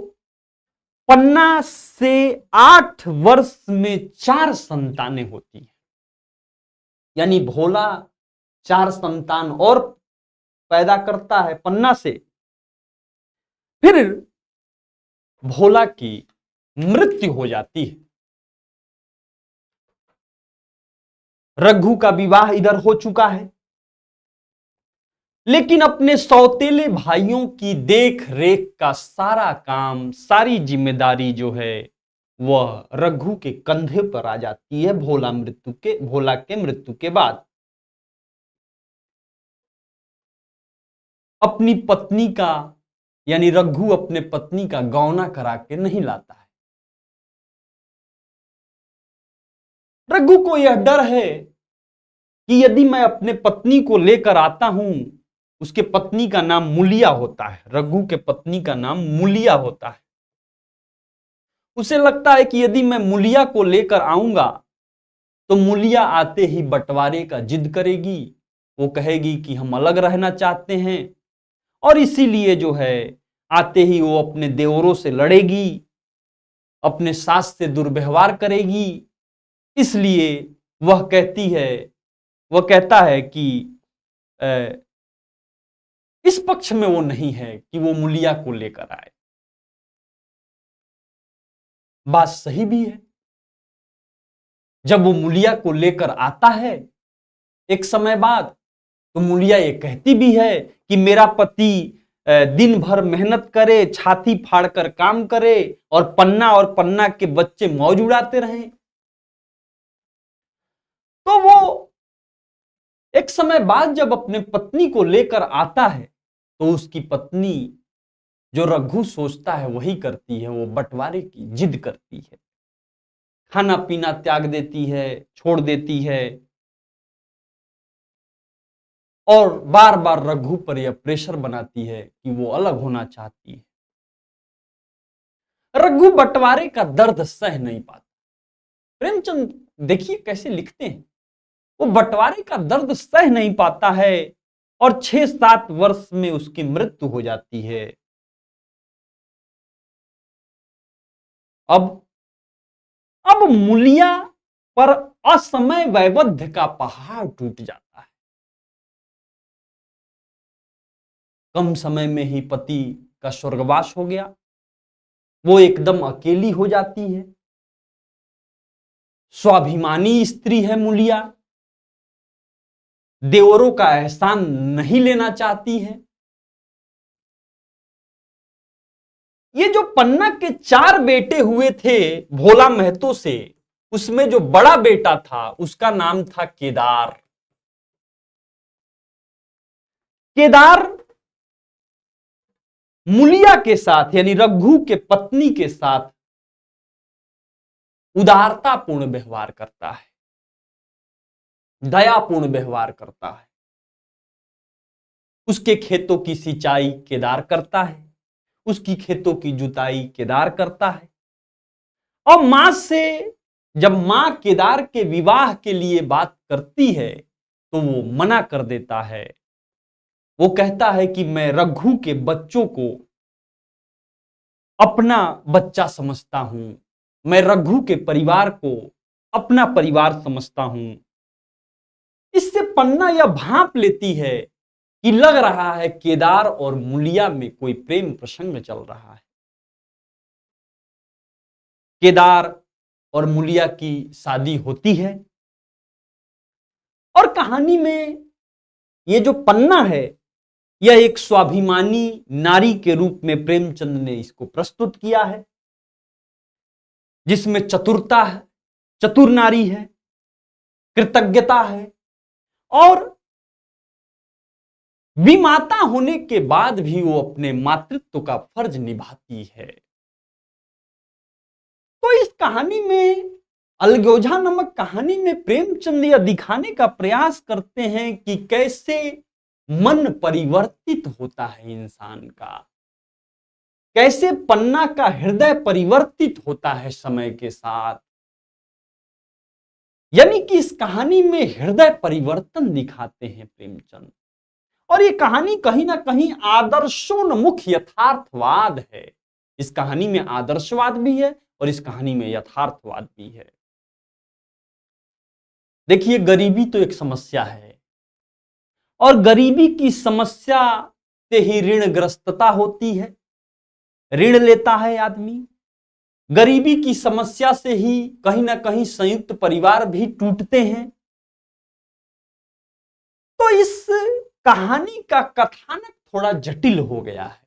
पन्ना से 8 वर्ष में 4 संतानें होती हैं। यानी भोला 4 संतान और पैदा करता है पन्ना से। फिर भोला की मृत्यु हो जाती है। रघु का विवाह इधर हो चुका है, लेकिन अपने सौतेले भाइयों की देख रेख का सारा काम, सारी जिम्मेदारी जो है वह रघु के कंधे पर आ जाती है भोला के मृत्यु के बाद। अपनी पत्नी का यानी रघु अपने पत्नी का गौना करा के नहीं लाता है। रघु को यह डर है कि यदि मैं अपने पत्नी को लेकर आता हूं, उसके पत्नी का नाम मुलिया होता है, रघु के पत्नी का नाम मुलिया होता है। उसे लगता है कि यदि मैं मुलिया को लेकर आऊंगा तो मुलिया आते ही बंटवारे का जिद करेगी। वो कहेगी कि हम अलग रहना चाहते हैं, और इसीलिए जो है आते ही वो अपने देवरों से लड़ेगी, अपने सास से दुर्व्यवहार करेगी। इसलिए वह कहता है कि इस पक्ष में वो नहीं है कि वो मुलिया को लेकर आए। बात सही भी है। जब वो मुलिया को लेकर आता है एक समय बाद, तो मूलिया ये कहती भी है कि मेरा पति दिन भर मेहनत करे, छाती फाड़कर काम करे और पन्ना के बच्चे मौज उड़ाते रहें। तो वो एक समय बाद जब अपने पत्नी को लेकर आता है तो उसकी पत्नी जो रघु सोचता है वही करती है, वो बंटवारे की जिद करती है, खाना पीना त्याग देती है, छोड़ देती है और बार बार रघु पर यह प्रेशर बनाती है कि वो अलग होना चाहती है। रघु बंटवारे का दर्द सह नहीं पाता। प्रेमचंद देखिए कैसे लिखते हैं, वो बंटवारे का दर्द सह नहीं पाता है और 6-7 वर्ष में उसकी मृत्यु हो जाती है। अब मूलिया पर असमय वैवध्य का पहाड़ टूट जाता है। कम समय में ही पति का स्वर्गवास हो गया, वो एकदम अकेली हो जाती है। स्वाभिमानी स्त्री है मूलिया, देवरों का एहसान नहीं लेना चाहती है। ये जो पन्ना के 4 बेटे हुए थे भोला महतो से, उसमें जो बड़ा बेटा था उसका नाम था केदार। केदार मूलिया के साथ यानी रघु के पत्नी के साथ उदारतापूर्ण व्यवहार करता है, दयापूर्ण व्यवहार करता है। उसके खेतों की सिंचाई केदार करता है, उसकी खेतों की जुताई केदार करता है। और मां से जब मां केदार के विवाह के लिए बात करती है तो वो मना कर देता है। वो कहता है कि मैं रघु के बच्चों को अपना बच्चा समझता हूं, मैं रघु के परिवार को अपना परिवार समझता हूं। इससे पन्ना यह भांप लेती है कि लग रहा है केदार और मूलिया में कोई प्रेम प्रसंग चल रहा है। केदार और मूलिया की शादी होती है और कहानी में ये जो पन्ना है यह एक स्वाभिमानी नारी के रूप में प्रेमचंद ने इसको प्रस्तुत किया है, जिसमें चतुरता है, चतुर नारी है, कृतज्ञता है और विमाता होने के बाद भी वो अपने मातृत्व का फर्ज निभाती है। तो इस कहानी में, अलगोजा नामक कहानी में प्रेमचंद यह दिखाने का प्रयास करते हैं कि कैसे मन परिवर्तित होता है इंसान का, कैसे पन्ना का हृदय परिवर्तित होता है समय के साथ। यानी कि इस कहानी में हृदय परिवर्तन दिखाते हैं प्रेमचंद। और ये कहानी कहीं ना कहीं आदर्शोन्मुख यथार्थवाद है। इस कहानी में आदर्शवाद भी है और इस कहानी में यथार्थवाद भी है। देखिए, गरीबी तो एक समस्या है और गरीबी की समस्या से ही ऋणग्रस्तता होती है, ऋण लेता है आदमी। गरीबी की समस्या से ही कहीं ना कहीं संयुक्त परिवार भी टूटते हैं। तो इस कहानी का कथानक थोड़ा जटिल हो गया है।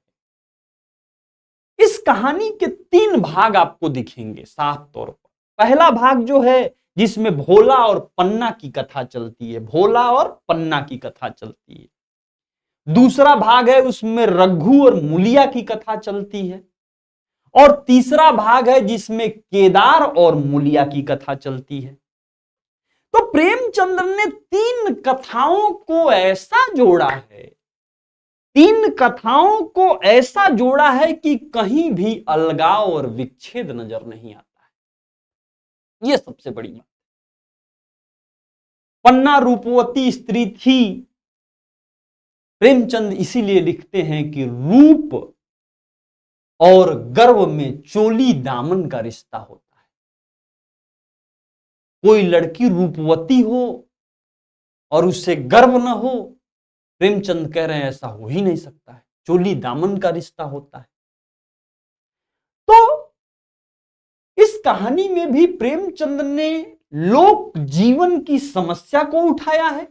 इस कहानी के 3 भाग आपको दिखेंगे साफ तौर पर। पहला भाग जो है जिसमें भोला और पन्ना की कथा चलती है, भोला और पन्ना की कथा चलती है। दूसरा भाग है उसमें रघु और मूलिया की कथा चलती है और तीसरा भाग है जिसमें केदार और मूलिया की कथा चलती है। तो प्रेमचंद ने 3 कथाओं को ऐसा जोड़ा है, 3 कथाओं को ऐसा जोड़ा है कि कहीं भी अलगाव और विच्छेद नजर नहीं आता है। यह सबसे बड़ी बात। पन्ना रूपवती स्त्री थी, प्रेमचंद इसीलिए लिखते हैं कि रूप और गर्व में चोली दामन का रिश्ता होता है। कोई लड़की रूपवती हो और उससे गर्व न हो, प्रेमचंद कह रहे हैं ऐसा हो ही नहीं सकता है, चोली दामन का रिश्ता होता है। तो इस कहानी में भी प्रेमचंद ने लोक जीवन की समस्या को उठाया है,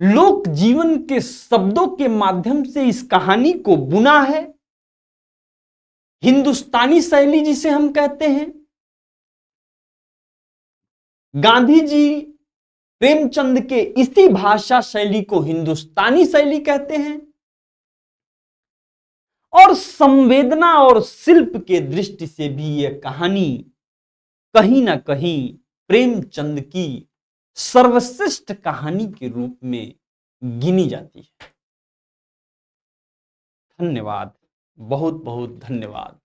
लोक जीवन के शब्दों के माध्यम से इस कहानी को बुना है। हिंदुस्तानी शैली जिसे हम कहते हैं। गांधी जी प्रेमचंद के इसी भाषा शैली को हिंदुस्तानी शैली कहते हैं और संवेदना और शिल्प के दृष्टि से भी यह कहानी कहीं ना कहीं प्रेमचंद की सर्वश्रेष्ठ कहानी के रूप में गिनी जाती है। धन्यवाद, बहुत बहुत धन्यवाद।